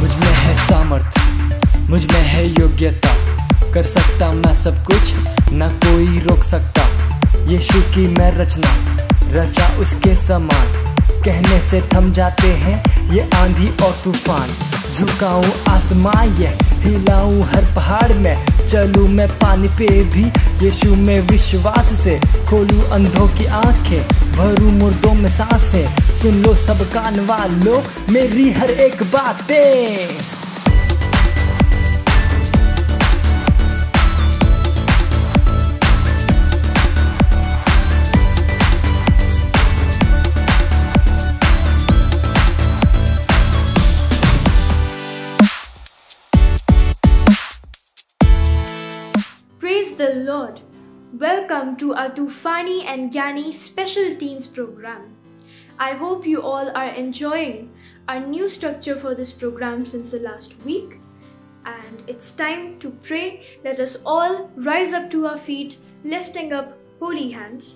मुझमें है सामर्थ्य, मुझमें है योग्यता, कर सकता मैं सब कुछ, ना कोई रोक सकता। यीशु की मैं रचना, रचा उसके समान, कहने से थम जाते हैं ये आंधी और तूफान। झुकाऊं आसमां ये हिलाऊं हर पहाड़ में, चलूं मैं पानी पे भी यीशु में विश्वास से। खोलूं अंधों की आंखें, भरूं मुर्दों में सांसें, सुन लो सब कान वालों मेरी हर एक बातें। Praise the Lord. Welcome to our Tufani and Gyani Special Teens program. I hope you all are enjoying our new structure for this program since the last week. And it's time to pray. Let us all rise up to our feet, lifting up holy hands.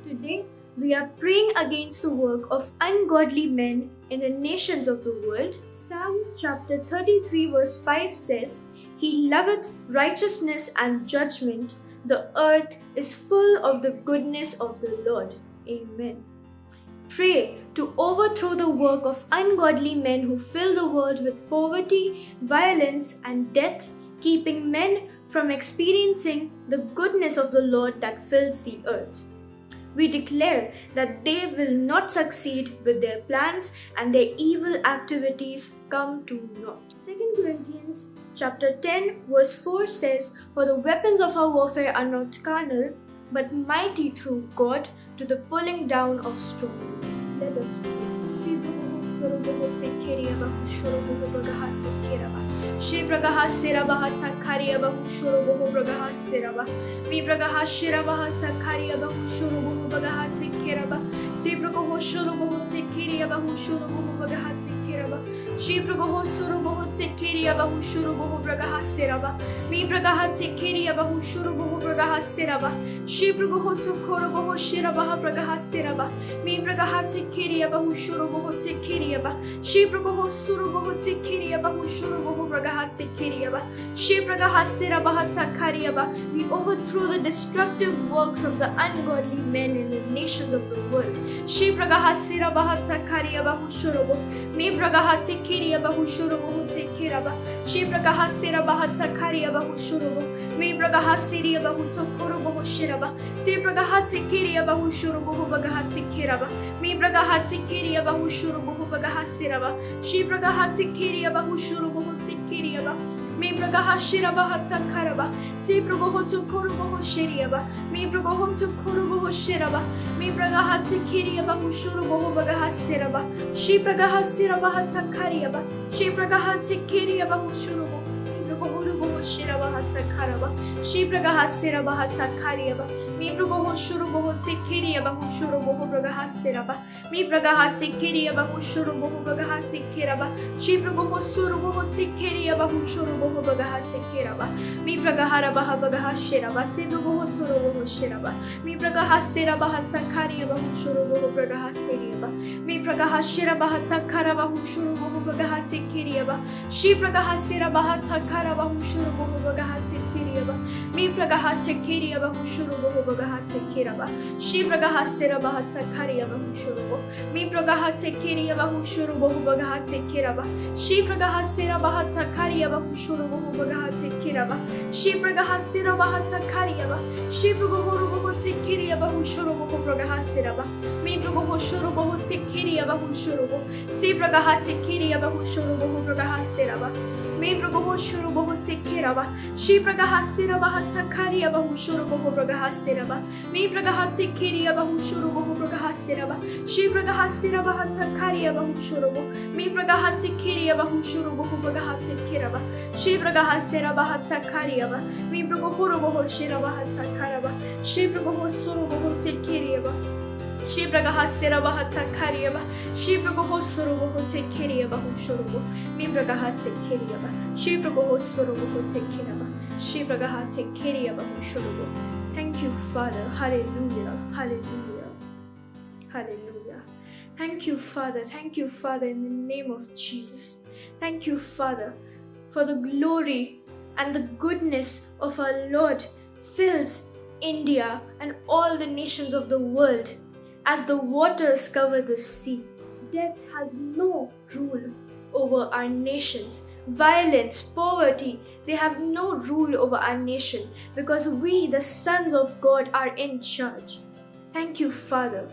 Today, we are praying against the work of ungodly men in the nations of the world. Psalm chapter 33 verse 5 says, He loveth righteousness and judgment. The earth is full of the goodness of the Lord. Amen. Pray to overthrow the work of ungodly men who fill the world with poverty, violence, and death, keeping men from experiencing the goodness of the Lord that fills the earth. We declare that they will not succeed with their plans and their evil activities come to naught. 2 Corinthians chapter 10 verse 4 says, For the weapons of our warfare are not carnal, but mighty through God to the pulling down of strongholds. Let us pray. She bragaha sera bahata karia bahu shuru bohu bragaha sera ba. Mi bragaha shira bahata karia bahu shuru bohu bragaha tekera ba. Si bragaho shuru bohu tekeria bahu shuru bohu bragaha tekera ba. She bragaho shuru bohu tekeria bahu shuru bohu bragaha sera ba. Mi bragaha tekeria bahu shuru bohu bragaha sera ba. She bragaho tokoro bohu shira baha bragaha sera ba. Mi bragaha tekeria bahu shuru bohu tekeria ba. She bragaho shuru bohu tekeria bahu shuru bohu bragaha tekeria ba. She bragaha sera baha takaria ba. We overthrow the destructive works of the ungodly men in the nations of the world. She bragaha sera baha takaria bahu shuru bohu. Mi bragaha tekeria bahu shuru bohu tekera ba. She bragaha sera baha takaria bahu shuru bohu. Mi bragaha seria bahu tokoro bohu shira ba. Si bragaha tekeria bahu shuru bohu bragaha tekera ba. Mi bragaha tekeria bahu shuru bohu bragaha sera ba. She bragaha tekeria bahu shuru bohu tekeria ba. Mi bragaha shira baha takara ba. Si bragaho tokoro bohu shiria ba. Mi bragaho tokoro bohu shira ba. Mi bragaha tekeria bahu shuru bohu bragaha sera ba. She bragaha sera baha takaria ba. She bragaha tekeria bahu shuru bohu. Shira bahata karaba, she bragaha sera bahata kariaba, mi brugoho shuru boho tekeria bahu shuru boho bragaha seraba, mi bragaha tekeria bahu shuru boho bragaha tekeraba, she brugoho suru boho tekeria bahu shuru boho bragaha tekeraba, mi bragahara baha bragaha sheraba, se brugoho toro boho sheraba, mi bragaha sera bahata karia bahu shuru boho bragaha seriaba, mi bragaha shira bahata karabahu shuru boho bragaha tekeriaba, she bragaha sera bahata karabahu shuru boho bragaha tekeriaba, mi bragaha tekeriaba bahu shuru boho bragaha tekeraba, she bragaha sera bahata kariaba bahu shuru boho, mi bragaha tekeriaba bahu shuru boho bragaha tekeraba, she bragaha sera bahata kariaba bahu shuru boho bragaha tekeraba, she bragaha sera bahata kariaba, she brugoho boho tekeriaba bahu shuru boho bragaha seraba, mi brugoho shuru boho tekeriaba bahu shuru boho, she bragaha tekeriaba bahu shuru boho bragaha seraba, mi brugoho shuru boho tekeraba, she bragaha sera bahata kariaba bahu shuru boho bragaha seraba, mi bragaha tekeria bahu shuru boho bragaha seraba, she bragaha sera bahata kariaba bahu shuru boho, mi bragaha tekeria bahu shuru boho bragaha tekeraba, she bragaha sera bahata kariaba, mi brugoho boho shera bahata karaba, she brugoho suru boho tekeria ba. Shibragahaserabahatakariyaba. Shibragahosurubohotekeriyabahushorobo. Mibragahatekeriaba. Shibragahosurubohotekeraba. Shibragahatekeriyabahushorobo. Thank you, Father. Hallelujah. Hallelujah. Hallelujah. Thank you, Father. Thank you, Father, in the name of Jesus. Thank you, Father, for the glory and the goodness of our Lord fills India and all the nations of the world as the waters cover the sea. Death has no rule over our nations. Violence, poverty, they have no rule over our nation because we, the sons of God, are in charge. Thank you, Father.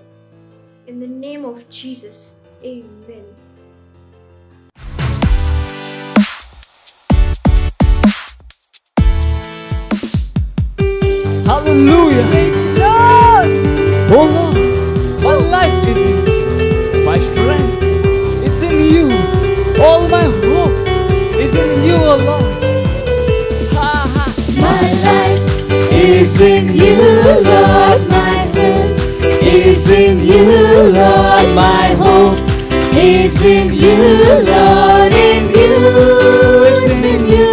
In the name of Jesus, amen. Hallelujah. Praise God. Oh Lord, my life is in you. My strength, it's in you. All my hope is in you, oh Lord. Ha ha. My life is in you, Lord. My strength is in you, Lord. My hope is in you, Lord. In you, it's in you.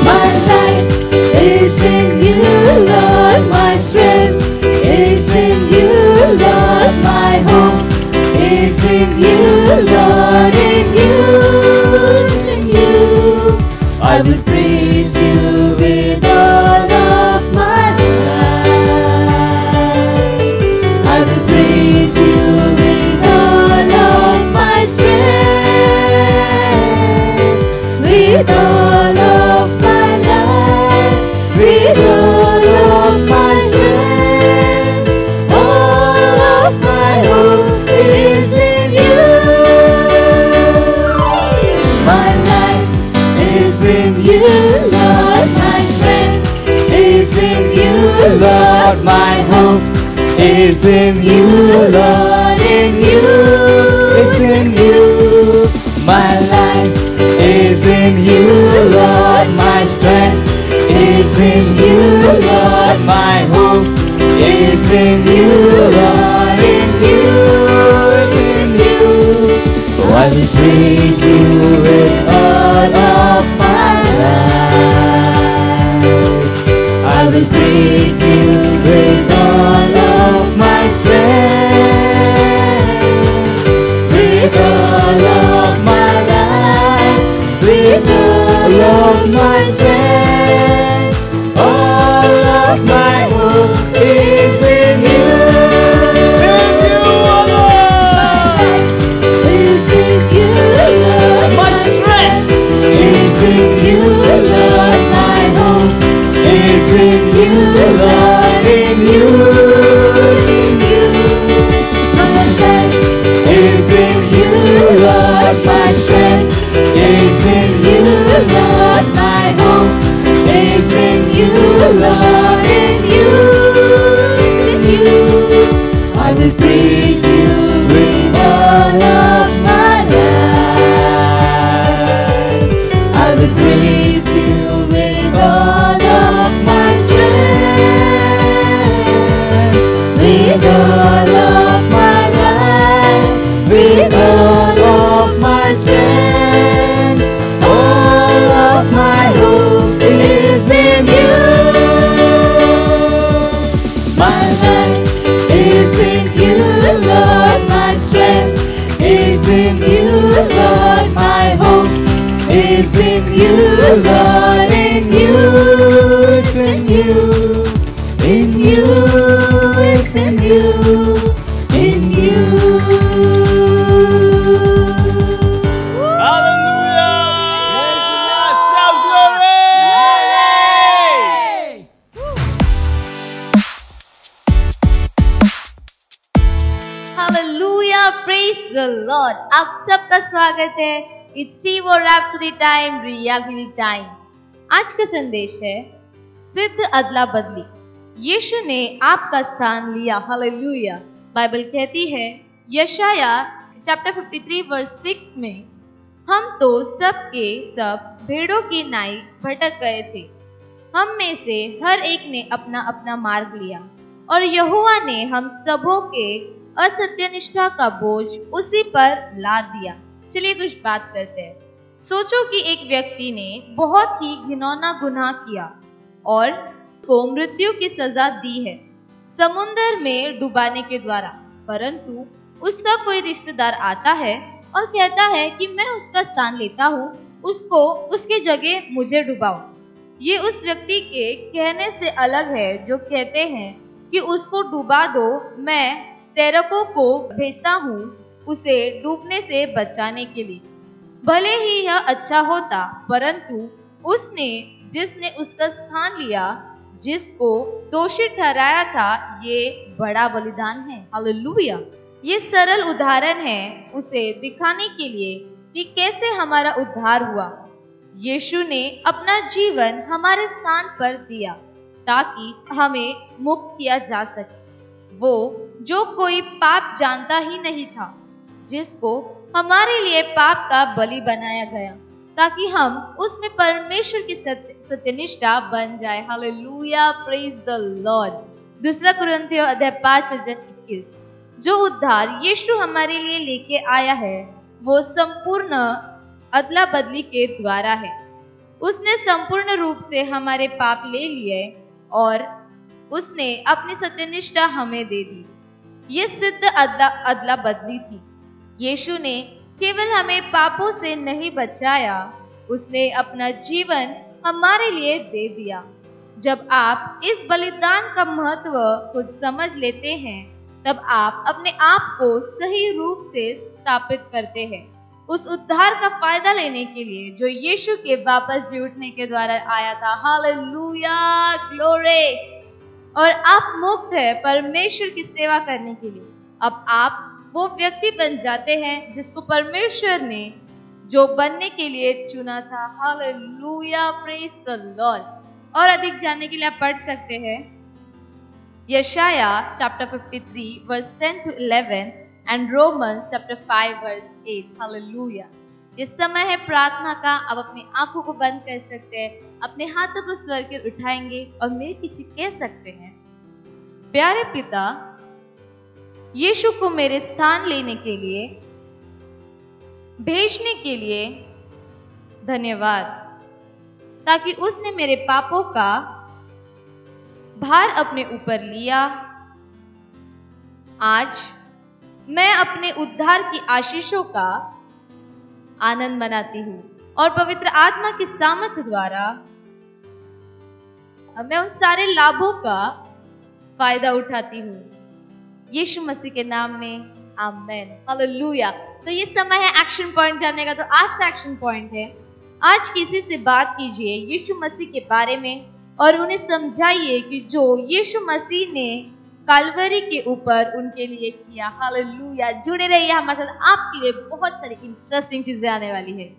My life is in you, Lord. My strength is in you, Lord. My hope is in you, Lord. In you, in you. I will praise you with all of my life. I will praise you with all of my strength, with all of my life, with all of my strength. All of my hope is in you. My life is in you, Lord. My strength is in you, Lord. My hope is in you, Lord. In you, it's in you. My life is in you, Lord. My strength is in you, Lord. My hope is in you, Lord. In you, it's in you. Oh, I will praise you with all of my life. I will praise you with all of my strength, with all of my life, with all of my strength. All of my hope is in you. In you, oh Lord. Is in you, Lord. My strength Is in you, Lord. My hope is in you, Lord. In you, in you. My life is in you, Lord. My strength is in you, Lord. My hope is in you, Lord. In you, in you. I will praise you with all of my life. I will praise you with all of my strength, with all of my life, with all of my strength. All of my hope is in you. My life is in you, Lord. My strength is in you, Lord. My hope is in you, Lord. In you, it's in you. In you, it's in you. In you. Hallelujah. Shout glory. Hallelujah, praise the Lord. आप सबका स्वागत है it's टीव और rhapsody time, reality time. आज का संदेश है सिद्ध अदला बदली, यीशु ने आपका स्थान लिया। हालेलुया। बाइबल कहती है यशाया चैप्टर 53 वर्स 6 में, हम तो सब के सब भेड़ों की नाई भटक गए थे, हम में से हर एक ने अपना अपना मार्ग लिया, और यहोवा ने हम सबों के असत्यनिष्ठा का बोझ उसी पर लाद दिया। चलिए कुछ बात करते हैं। सोचो कि एक व्यक्ति ने बहुत ही घिनौना गुनाह किया और को मृत्यु की सजा दी है समुद्र में डुबाने के द्वारा, परंतु उसका कोई रिश्तेदार आता है और कहता है कि मैं उसका स्थान लेता हूँ, उसको उसकी जगह मुझे डुबाओ। ये उस व्यक्ति के कहने से अलग है जो कहते हैं कि उसको डुबा दो, मैं तैरकों को भेजता हूँ उसे डूबने से बचाने के लिए। भले ही यह अच्छा होता, परंतु उसने जिसने उसका स्थान लिया, जिसको दोषी ठहराया था, ये बड़ा बलिदान है। हालेलुया। ये सरल उदाहरण है उसे दिखाने के लिए कि कैसे हमारा उद्धार हुआ। यीशु ने अपना जीवन हमारे स्थान पर दिया ताकि हमें मुक्त किया जा सके। वो जो कोई पाप जानता ही नहीं था, जिसको हमारे लिए पाप का बलि बनाया गया ताकि हम उसमें परमेश्वर की सत्यनिष्ठा बन जाए। Hallelujah, praise the Lord. 2 कुरिन्थियों अध्याय 5 वचन 21। जो उद्धार यीशु हमारे लिए लेके आया है वो संपूर्ण अदला बदली के द्वारा है। उसने संपूर्ण रूप से हमारे पाप ले लिए और उसने अपनी सत्यनिष्ठा हमें दे दी। ये सिद्ध अदला बदली थी। यीशु ने केवल हमें पापों से नहीं बचाया, उसने अपना जीवन हमारे लिए दे दिया। जब आप इस बलिदान का महत्व खुद समझ लेते हैं, तब आप अपने आप को सही रूप से स्थापित करते हैं उस उद्धार का फायदा लेने के लिए जो यीशु के वापस जी उठने के द्वारा आया था। Hallelujah, glory. और आप मुक्त है परमेश्वर की सेवा करने के लिए। अब आप वो व्यक्ति बन जाते हैं जिसको परमेश्वर ने जो बनने के लिए चुना था। Hallelujah, praise the Lord. और अधिक जानने के लिए आप पढ़ सकते हैं यशाया chapter 53 verse 10 to 11 and Romans chapter 5 verse 8। Hallelujah. ये समय है प्रार्थना का। आप अपनी आंखों को बंद कर सकते हैं, अपने हाथों को स्वर कर उठाएंगे और मेरे पीछे कह सकते हैं, प्यारे पिता, यीशु को मेरे स्थान लेने के लिए, भेजने के लिए धन्यवाद, ताकि उसने मेरे पापों का भार अपने ऊपर लिया। आज मैं अपने उद्धार की आशीषों का आनंद मनाती हूँ और पवित्र आत्मा की सामर्थ्य द्वारा मैं उन सारे लाभों का फायदा उठाती हूँ। यीशु मसीह के नाम में आमेन। हालेलुया। तो ये समय है एक्शन पॉइंट जानने का। तो आज का एक्शन पॉइंट है, आज किसी से बात कीजिए यीशु मसीह के बारे में और उन्हें समझाइए कि जो यीशु मसीह ने काल्वरी के ऊपर उनके लिए किया। हालेलुया। जुड़े रहिए हमारे साथ, आपके लिए बहुत सारी इंटरेस्टिंग चीजें आने वाली है।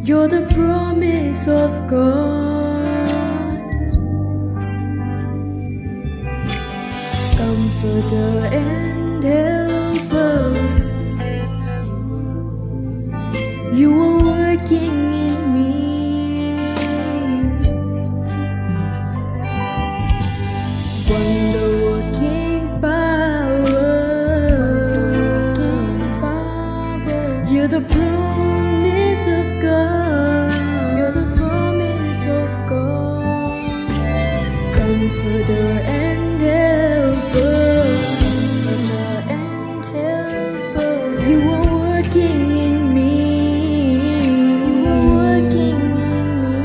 You're the promise of God, comforter and helper. You are working in me, wonder-working power. You're the promise of God. You're the promise of God. Comforter and helper. Comforter and helper. You are working in me. You are working in me.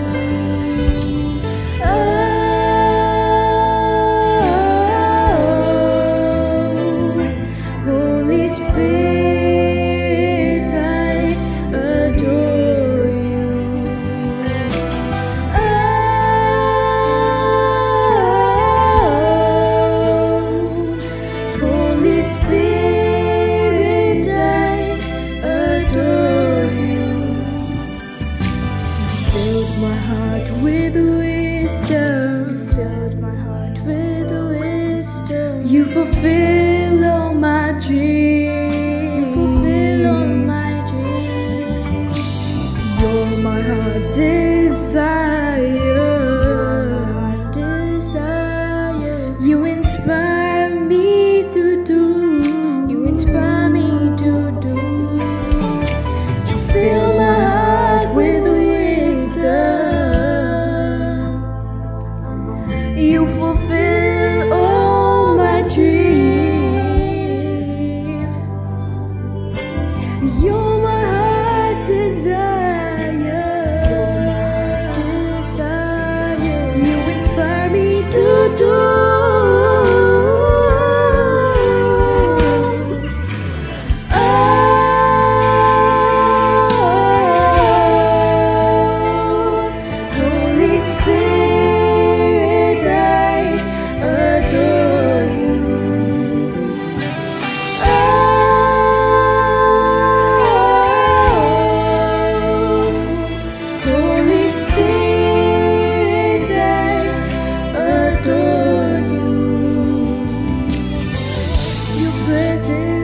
fulfill all my dreams. You fulfill all my dreams. You're my heart desire. You inspire me to do. You inspire me to do. You fill my heart with wisdom. You fulfill all my dreams. You're my heart desire. You inspire me to do.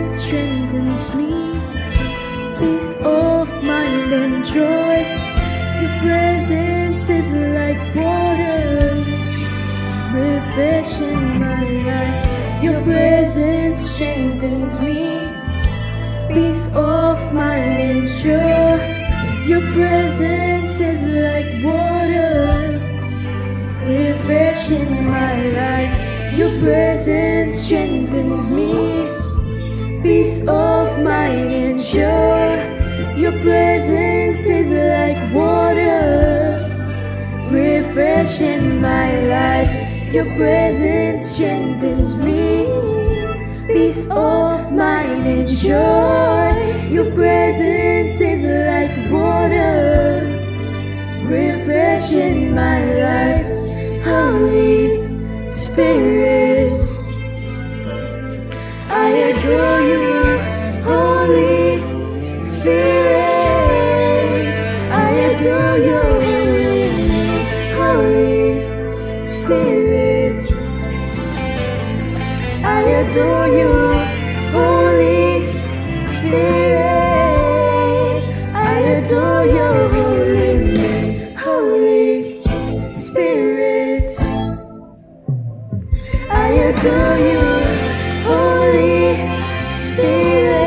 Strengthens me, peace of mind and joy. Your presence is like water, refreshing my life. Your presence strengthens me, peace of mind and joy. Your presence is like water, refreshing my life. Your presence strengthens me, peace of mind and joy. Your presence is like water, refreshing my life. Your presence strengthens me, peace of mind and joy. Your presence is like water, refreshing my life. Holy Spirit, I adore you, Holy Spirit. I adore you, Holy Spirit. I adore you, Holy Spirit. I adore you, Holy Spirit. I adore you, Holy Spirit.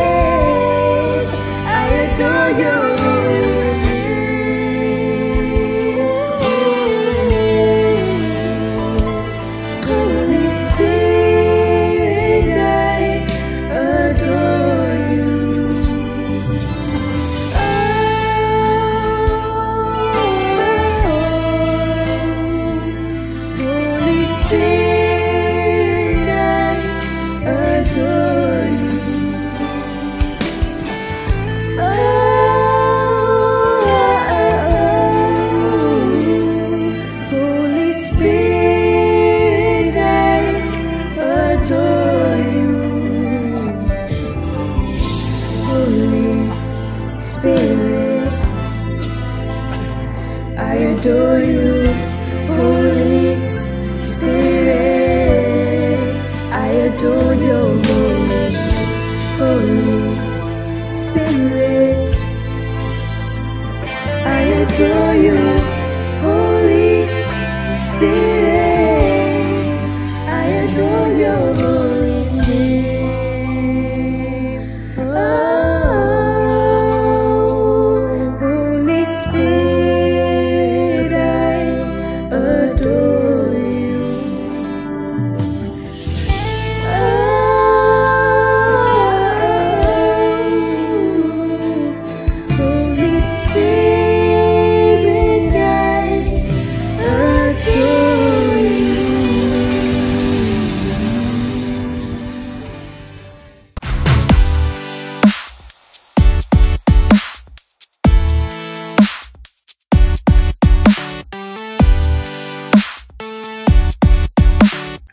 I adore your holy name. Holy Spirit, I adore you. Holy Spirit, I adore you. Holy Spirit, I adore you. Holy Spirit, I adore you. Holy Spirit, I adore your Holy Spirit. I adore you, Holy Spirit. I adore your holy name. Oh, Holy Spirit, I adore you. Holy Spirit, I adore you.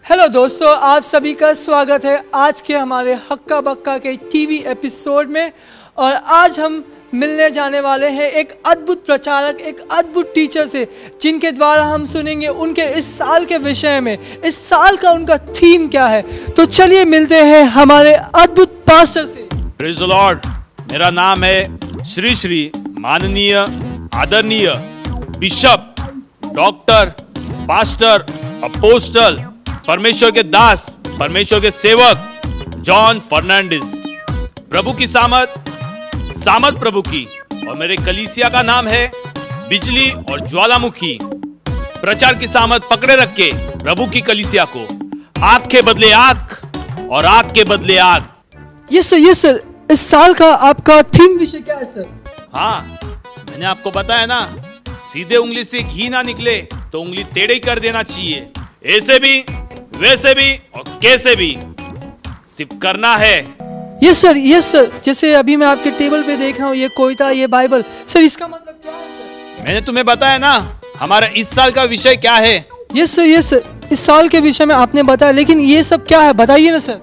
Hello दोस्तों, आप सभी का स्वागत है आज के हमारे हक्का बक्का के टीवी एपिसोड में। और आज हम मिलने जाने वाले हैं एक अद्भुत प्रचारक, एक अद्भुत टीचर से, जिनके द्वारा हम सुनेंगे उनके इस साल के विषय में, इस साल का उनका थीम क्या है। तो चलिए मिलते हैं हमारे अद्भुत पास्टर से। Praise the Lord. मेरा नाम है श्री श्री माननीय आदरणीय बिशप, डॉक्टर, पास्टर, अपोस्टल, परमेश्वर के दास, परमेश्वर के सेवक जॉन फर्नांडिस। प्रभु की सामत प्रभु की, और मेरे कलीसिया का नाम है बिजली और ज्वालामुखी। प्रचार की सामत पकड़े रख के प्रभु की कलीसिया को आग के बदले आग और आग के बदले आग। यस सर, इस साल का आपका थीम विषय क्या है सर? हाँ, मैंने आपको बताया ना, सीधे उंगली से घी ना निकले तो उंगली टेढ़ी कर देना चाहिए। ऐसे भी, वैसे भी और कैसे भी सिर्फ करना है। यस सर, जैसे अभी मैं आपके टेबल पे देख रहा हूँ ये कोयता, ये बाइबल, सर इसका मतलब क्या है सर? मैंने तुम्हें बताया ना हमारा इस साल का विषय क्या है। यस सर, इस साल के विषय में आपने बताया, लेकिन ये सब क्या है बताइए ना सर।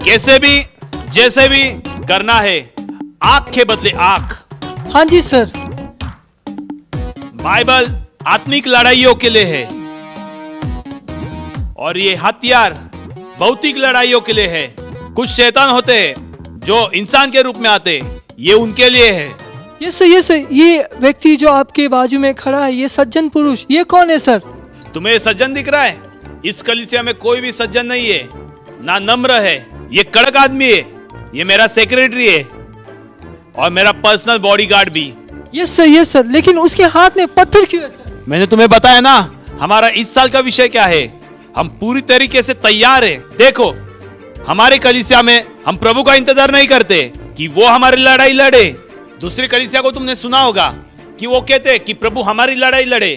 कैसे भी, जैसे भी करना है, आग के बदले आग। हाँ जी सर। बाइबल आत्मिक लड़ाइयों के लिए है और ये हथियार भौतिक लड़ाइयों के लिए है। कुछ शैतान होते हैं जो इंसान के रूप में आते, ये उनके लिए है। यस सर, ये व्यक्ति जो आपके बाजू में खड़ा है, ये सज्जन पुरुष, ये कौन है सर? तुम्हें सज्जन दिख रहा है? इस कलीसिया में कोई भी सज्जन नहीं है, ना नम्र है। ये कड़क आदमी है, ये मेरा सेक्रेटरी है और मेरा पर्सनल बॉडीगार्ड भी। यस सर, लेकिन उसके हाथ में पत्थर क्यों है सर? मैंने तुम्हें बताया ना हमारा इस साल का विषय क्या है। हम पूरी तरीके से तैयार हैं। देखो, हमारे कलीसिया में हम प्रभु का इंतजार नहीं करते कि वो हमारी लड़ाई लड़े। दूसरी कलीसिया को तुमने सुना होगा कि वो कहते कि प्रभु हमारी लड़ाई लड़े।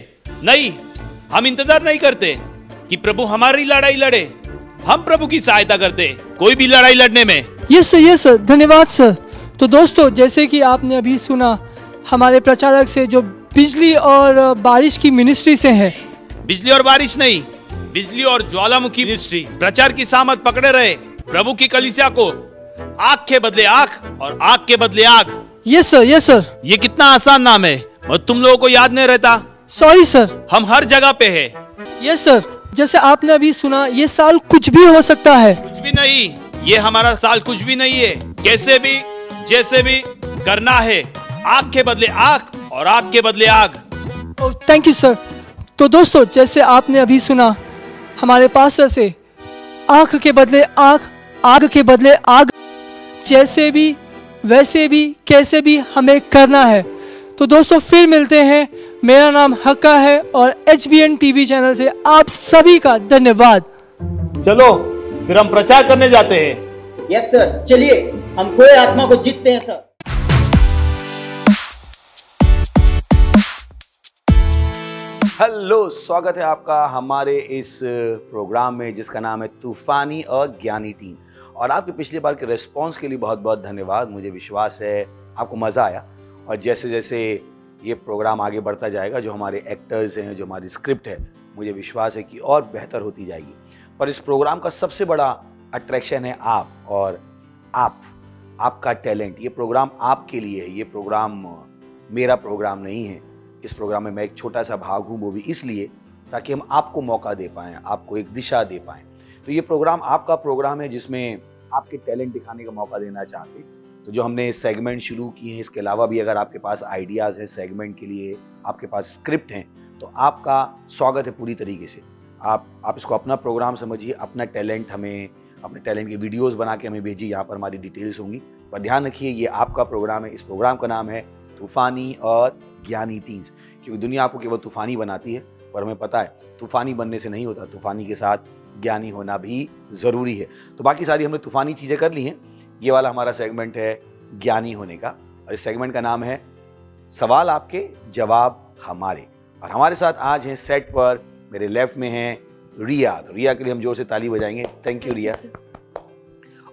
नहीं, हम इंतजार नहीं करते कि प्रभु हमारी लड़ाई लड़े, हम प्रभु की सहायता करते कोई भी लड़ाई लड़ने में। यस सर, धन्यवाद सर। तो दोस्तों, जैसे कि आपने अभी सुना हमारे प्रचारक से, जो बिजली और बारिश की मिनिस्ट्री से है। बिजली और बारिश नहीं, बिजली और ज्वालामुखी मिनिस्ट्री। प्रचार की सामत पकड़े रहे प्रभु की कलीसिया को आग के बदले आग और आग के बदले आग। Yes sir. ये कितना आसान नाम है और तुम लोगों को याद नहीं रहता। Sorry sir. हम हर जगह पे है। यस सर, जैसे आपने अभी सुना, ये साल कुछ भी हो सकता है। कुछ भी नहीं, ये हमारा साल कुछ भी नहीं है। कैसे भी, जैसे भी करना है, आग के बदले आग और आग के बदले आग। Thank you sir. तो दोस्तों, जैसे आपने अभी सुना हमारे पास्टर से, आग के बदले आग, आग के बदले आग, जैसे भी, वैसे भी, कैसे भी हमें करना है। तो दोस्तों, फिर मिलते हैं। मेरा नाम हक्का है और HBN TV चैनल से आप सभी का धन्यवाद। चलो फिर हम प्रचार करने जाते हैं। यस सर, चलिए हम खोए आत्मा को जीतते हैं सर। हेलो, स्वागत है आपका हमारे इस प्रोग्राम में जिसका नाम है तूफानी और ज्ञानी टीम। और आपके पिछली बार के रिस्पांस के लिए बहुत बहुत धन्यवाद। मुझे विश्वास है आपको मज़ा आया और जैसे जैसे ये प्रोग्राम आगे बढ़ता जाएगा, जो हमारे एक्टर्स हैं, जो हमारी स्क्रिप्ट है, मुझे विश्वास है कि और बेहतर होती जाएगी। पर इस प्रोग्राम का सबसे बड़ा अट्रैक्शन है आप और आपका टैलेंट। ये प्रोग्राम आपके लिए है, ये प्रोग्राम मेरा प्रोग्राम नहीं है। इस प्रोग्राम में मैं एक छोटा सा भाग हूँ, वो भी इसलिए ताकि हम आपको मौका दे पाएँ, आपको एक दिशा दे पाएँ। तो ये प्रोग्राम आपका प्रोग्राम है जिसमें आपके टैलेंट दिखाने का मौका देना चाहते। तो जो हमने सेगमेंट शुरू किए हैं, इसके अलावा भी अगर आपके पास आइडियाज़ हैं सेगमेंट के लिए, आपके पास स्क्रिप्ट हैं, तो आपका स्वागत है पूरी तरीके से। आप इसको अपना प्रोग्राम समझिए, अपना टैलेंट हमें, अपने टैलेंट के वीडियोस बना के हमें भेजिए। यहाँ पर हमारी डिटेल्स होंगी। पर ध्यान रखिए, ये आपका प्रोग्राम है। इस प्रोग्राम का नाम है तूफानी और ज्ञानी टीन्स, क्योंकि दुनिया आपको केवल तूफानी बनाती है, पर हमें पता है तूफानी बनने से नहीं होता, तूफानी के साथ ज्ञानी होना भी ज़रूरी है। तो बाकी सारी हमने तूफानी चीज़ें कर ली हैं। ये वाला हमारा सेगमेंट है ज्ञानी होने का, और इस सेगमेंट का नाम है सवाल आपके जवाब हमारे। और हमारे साथ आज हैं सेट पर, मेरे लेफ्ट में हैं रिया। तो रिया के लिए हम जोर से ताली बजाएंगे। थैंक यू रिया।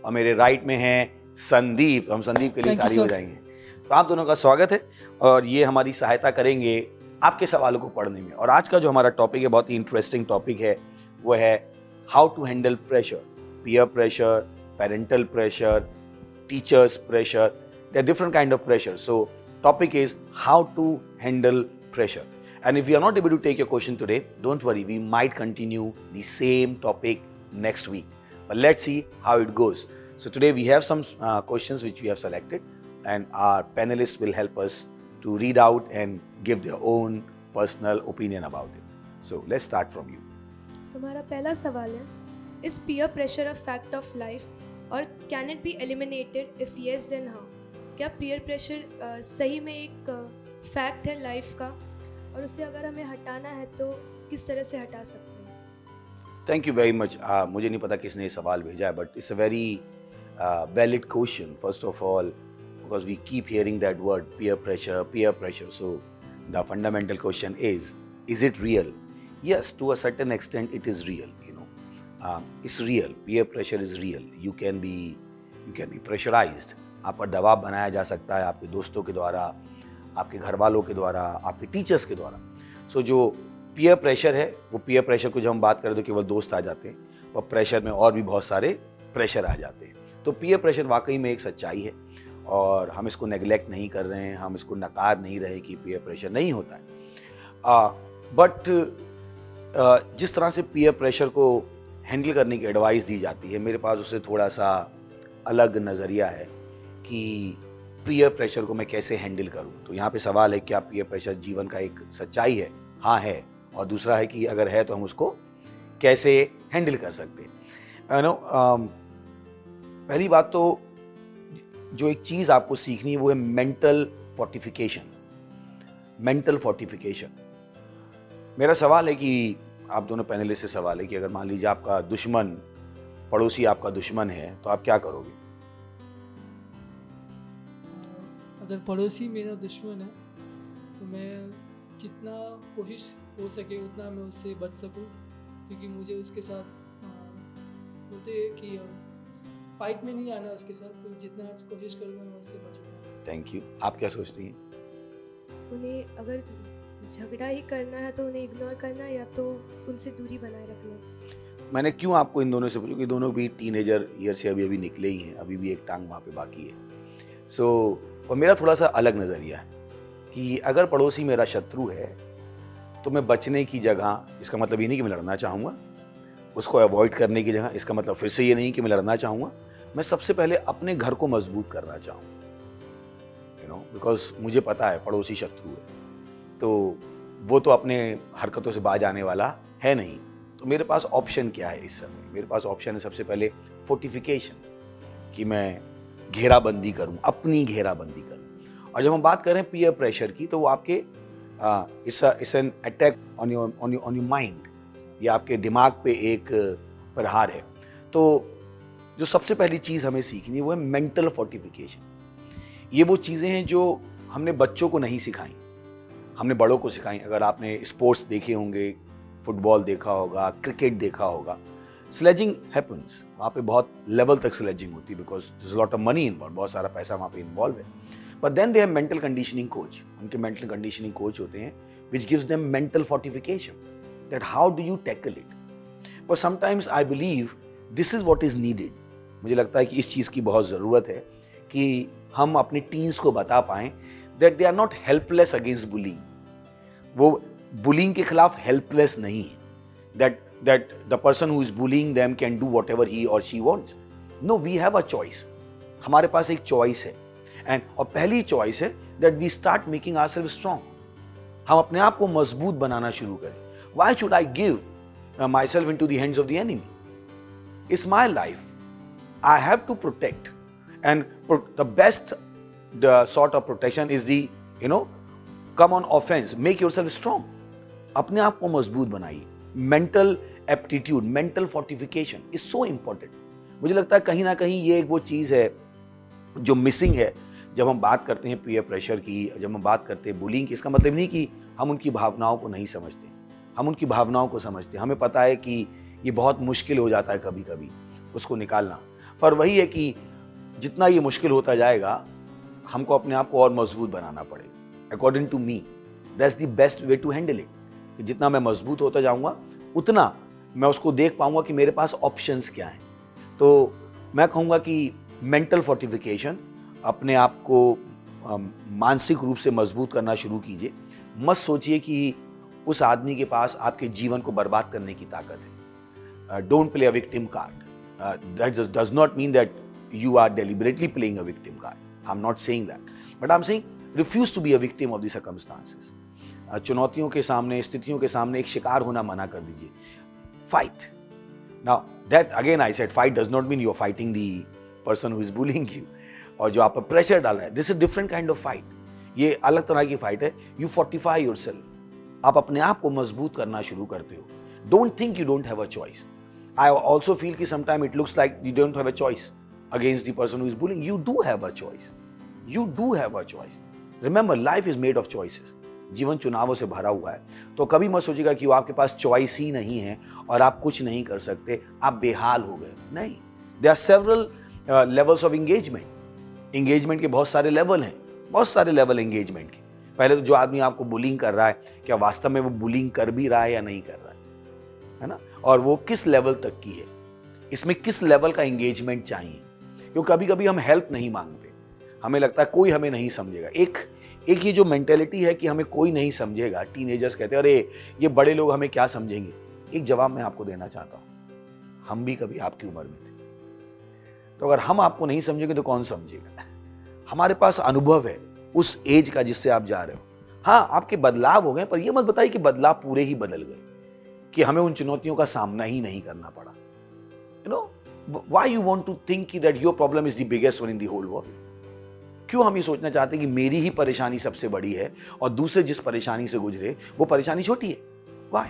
और मेरे राइट में हैं संदीप। तो हम संदीप के लिए ताली बजाएंगे। तो आप दोनों का स्वागत है और ये हमारी सहायता करेंगे आपके सवालों को पढ़ने में। और आज का जो हमारा टॉपिक है, बहुत ही इंटरेस्टिंग टॉपिक है, वो है how to handle pressure, peer pressure, parental pressure, teachers pressure. There different kind of pressure. So topic is how to handle pressure. And if we are not able to take your question today, don't worry, we might continue the same topic next week. But let's see how it goes. So today we have some questions which we have selected, and our panelists will help us to read out and give their own personal opinion about it. So let's start from you. तुम्हारा पहला सवाल है, is peer pressure a fact of life और can it be eliminated? If yes, then how? क्या peer pressure सही में एक fact है life का, और उसे अगर हमें हटाना है तो किस तरह से हटा सकते हैं? Thank you very much. मुझे नहीं पता किसने ये सवाल भेजा है, but it's a very valid question. First of all, because we keep hearing that word peer pressure, peer pressure. So the fundamental question is it real? Yes, to a certain extent it is real. It's real. Peer pressure is real. You can be pressurized. आप पर दबाव बनाया जा सकता है आपके दोस्तों के द्वारा, आपके घर वालों के द्वारा, आपके टीचर्स के द्वारा. सो जो पीयर प्रेशर है, वो पीयर प्रेशर को जब हम बात करें तो केवल दोस्त आ जाते हैं, और प्रेशर में और भी बहुत सारे प्रेशर आ जाते हैं. तो पीयर प्रेशर वाकई में एक सच्चाई है, और हम इसको नेग्लेक्ट नहीं कर रहे हैं, हम इसको नकार नहीं रहे कि पीयर प्रेशर नहीं होता है. बट जिस तरह से पीयर प्रेशर को हैंडल करने की एडवाइस दी जाती है, मेरे पास उससे थोड़ा सा अलग नज़रिया है कि पीयर प्रेशर को मैं कैसे हैंडल करूं. तो यहाँ पे सवाल है, क्या पीयर प्रेशर जीवन का एक सच्चाई है? हाँ है. और दूसरा है कि अगर है तो हम उसको कैसे हैंडल कर सकते हैं. पहली बात तो जो एक चीज़ आपको सीखनी है वो है मेंटल फोर्टिफिकेशन. Mental fortification. मेरा सवाल है कि आप दोनों पैनलिस्ट से सवाल है कि अगर मान लीजिए आपका दुश्मन, पड़ोसी आपका दुश्मन है, तो आप क्या करोगे? अगर पड़ोसी मेरा दुश्मन है तो मैं जितना कोशिश हो सके उतना मैं उससे बच सकूं, क्योंकि मुझे उसके साथ बोलते हैं कि फाइट में नहीं आना उसके साथ, तो जितना कोशिश करूँगा मैं उससे बचूंगा. Thank you. आप क्या सोचती हैं? उन्हें अगर झगड़ा ही करना है तो उन्हें इग्नोर करना, या तो उनसे दूरी बनाए रखना. मैंने क्यों आपको इन दोनों से पूछा कि दोनों भी टीनेजर ईयर से अभी निकले ही हैं, अभी भी एक टांग वहाँ पे बाकी है. और मेरा थोड़ा सा अलग नज़रिया है कि अगर पड़ोसी मेरा शत्रु है तो मैं बचने की जगह, इसका मतलब ये नहीं कि मैं लड़ना चाहूँगा, उसको अवॉइड करने की जगह, इसका मतलब फिर से ये नहीं कि मैं लड़ना चाहूँगा, मैं सबसे पहले अपने घर को मजबूत करना चाहूँगा. बिकॉज मुझे पता है पड़ोसी शत्रु है, तो वो तो अपने हरकतों से बाज आने वाला है नहीं. तो मेरे पास ऑप्शन क्या है इस समय? मेरे पास ऑप्शन है सबसे पहले फोर्टिफिकेशन, कि मैं घेराबंदी करूं, अपनी घेराबंदी करूं. और जब हम बात करें पीयर प्रेशर की, तो वो आपके it's an attack on your mind, ये आपके दिमाग पे एक प्रहार है. तो जो सबसे पहली चीज़ हमें सीखनी है वो है मेंटल फोर्टिफिकेशन. ये वो चीज़ें हैं जो हमने बच्चों को नहीं सिखाई, हमने बड़ों को सिखाई. अगर आपने स्पोर्ट्स देखे होंगे, फुटबॉल देखा होगा, क्रिकेट देखा होगा, स्लेजिंग हैपन्स, वहाँ पे बहुत लेवल तक स्लेजिंग होती है, because this lot of money involve, बहुत सारा पैसा वहाँ पे इन्वॉल्व है. But then they have mental conditioning coach. उनके मेंटल कंडीशनिंग कोच होते हैं which gives them mental fortification, that how do you tackle it. But sometimes I believe this is what is needed. मुझे लगता है कि इस चीज़ की बहुत ज़रूरत है कि हम अपने टीन्स को बता पाएँ that they are not helpless against bullying. वो बुलिंग के खिलाफ हेल्पलेस नहीं है, that the person who is bullying them can do whatever he or she wants. No, we have a choice. हमारे पास एक choice है, और पहली choice है that we start making ourselves strong. हम अपने आप को मजबूत बनाना शुरू करें. Why should I give myself into the hands of the enemy? It's my life. I have to protect, and the best sort of protection is the come on offense, make yourself strong. अपने आप को मजबूत बनाइए. Mental aptitude, mental fortification is so important. मुझे लगता है कहीं ना कहीं ये एक वो चीज़ है जो मिसिंग है जब हम बात करते हैं पीयर प्रेशर की, जब हम बात करते हैं बुलिंग की. इसका मतलब नहीं कि हम उनकी भावनाओं को नहीं समझते, हम उनकी भावनाओं को समझते हैं. हमें पता है कि ये बहुत मुश्किल हो जाता है कभी कभी उसको निकालना, पर वही है कि जितना ये मुश्किल होता जाएगा हमको अपने आप को और मजबूत बनाना पड़ेगा. According to me that's the best way to handle it. कि जितना मैं मजबूत होता जाऊंगा उतना मैं उसको देख पाऊंगा कि मेरे पास ऑप्शंस क्या हैं. तो मैं कहूँगा कि मेंटल फोर्टिफिकेशन, अपने आप को मानसिक रूप से मजबूत करना शुरू कीजिए। मत सोचिए कि उस आदमी के पास आपके जीवन को बर्बाद करने की ताकत है। Don't play a victim card. That does not mean that you are deliberately playing a victim card. I'm not saying that, but I'm saying refuse to be a victim of the circumstances. चुनौतियों के सामने, स्थितियों के सामने एक शिकार होना मना कर दीजिए। Fight. Now that again I said fight does not mean you're fighting the person who is bullying you और जो आप पर प्रेशर डाल रहा है। This is different kind of fight. ये अलग तरह की फाइट है। You fortify yourself. आप अपने आप को मजबूत करना शुरू करते हो। Don't think you don't have a choice. I also feel कि sometimes it looks like you don't have a choice against the person who is bullying. You do have a choice. You do have a choice. Remember, life is made of choices. जीवन चुनावों से भरा हुआ है। तो कभी मत सोचिएगा कि वो आपके पास चॉइस ही नहीं है और आप कुछ नहीं कर सकते, आप बेहाल हो गए। नहीं, there are several levels of engagement. Engagement के बहुत सारे लेवल हैं, बहुत सारे लेवल एंगेजमेंट के। पहले तो जो आदमी आपको बुलिंग कर रहा है, क्या वास्तव में वो बुलिंग कर भी रहा है या नहीं कर रहा है ना? और वो किस लेवल तक की है, इसमें किस लेवल का एंगेजमेंट चाहिए। क्योंकि कभी कभी हम हेल्प नहीं मांगते, हमें लगता है कोई हमें नहीं समझेगा। एक ये जो मेंटेलिटी है कि हमें कोई नहीं समझेगा, टीनेजर्स कहते हैं अरे ये बड़े लोग हमें क्या समझेंगे। एक जवाब मैं आपको देना चाहता हूं, हम भी कभी आपकी उम्र में थे। तो अगर हम आपको नहीं समझेंगे तो कौन समझेगा? हमारे पास अनुभव है उस एज का जिससे आप जा रहे हो। हाँ, आपके बदलाव हो गए, पर यह मत बताइए कि बदलाव पूरे ही बदल गए, कि हमें उन चुनौतियों का सामना ही नहीं करना पड़ा। You know, why you want to think that your problem is the biggest one in the whole world? क्यों हम ये सोचना चाहते हैं कि मेरी ही परेशानी सबसे बड़ी है और दूसरे जिस परेशानी से गुजरे वो परेशानी छोटी है? Why?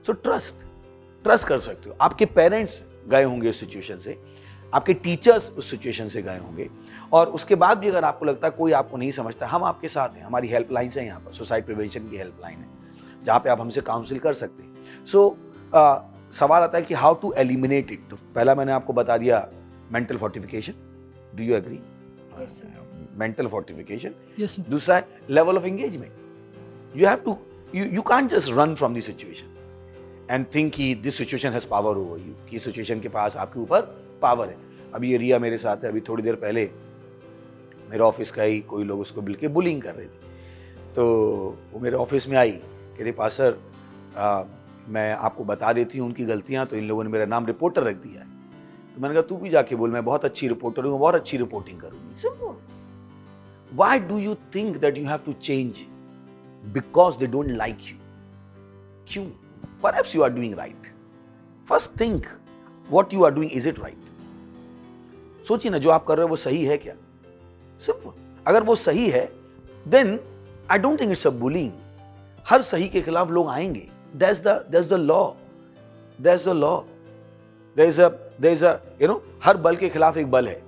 So trust कर सकते हो। आपके पेरेंट्स गए होंगे उस सिचुएशन से, आपके टीचर्स उस सिचुएशन से गए होंगे, और उसके बाद भी अगर आपको लगता है कोई आपको नहीं समझता, हम आपके साथ हैं। हमारी हेल्पलाइन है यहाँ पर, सुसाइड प्रिवेंशन की हेल्पलाइन है, जहाँ पे आप हमसे काउंसिल कर सकते हैं। सो सवाल आता है कि हाउ टू एलिमिनेट इट। तो पहला मैंने आपको बता दिया, mental fortification. Do you agree? Yes sir. Mental fortification. Yes sir. दूसरा है level of engagement. You have to, you can't just run from the situation and think कि this situation has power over you, कि situation के पास आपके ऊपर power है। अभी ये रिया मेरे साथ है, अभी थोड़ी देर पहले मेरे ऑफिस का ही कोई लोग उसको मिलके बुलिंग कर रहे थे। तो वो मेरे ऑफिस में आई, कह रही पास्टर मैं आपको बता देती हूँ उनकी गलतियाँ, तो इन लोगों ने मेरा नाम रिपोर्टर रख दिया है। तो मैंने कहा तू भी जाके बोल, मैं बहुत अच्छी रिपोर्टर हूँ, बहुत अच्छी रिपोर्टिंग करूँगी। Simple. Why do you think that you have to change because they don't like you? क्यों? Perhaps you are doing right. First think what you are doing, is it right? सोचिए ना, जो आप कर रहे हो वो सही है क्या? सिंपल। अगर वो सही है then I don't think it's a bullying. हर सही के खिलाफ लोग आएंगे। That's the law. That's the law. There's a you know, हर बल के खिलाफ एक बल है।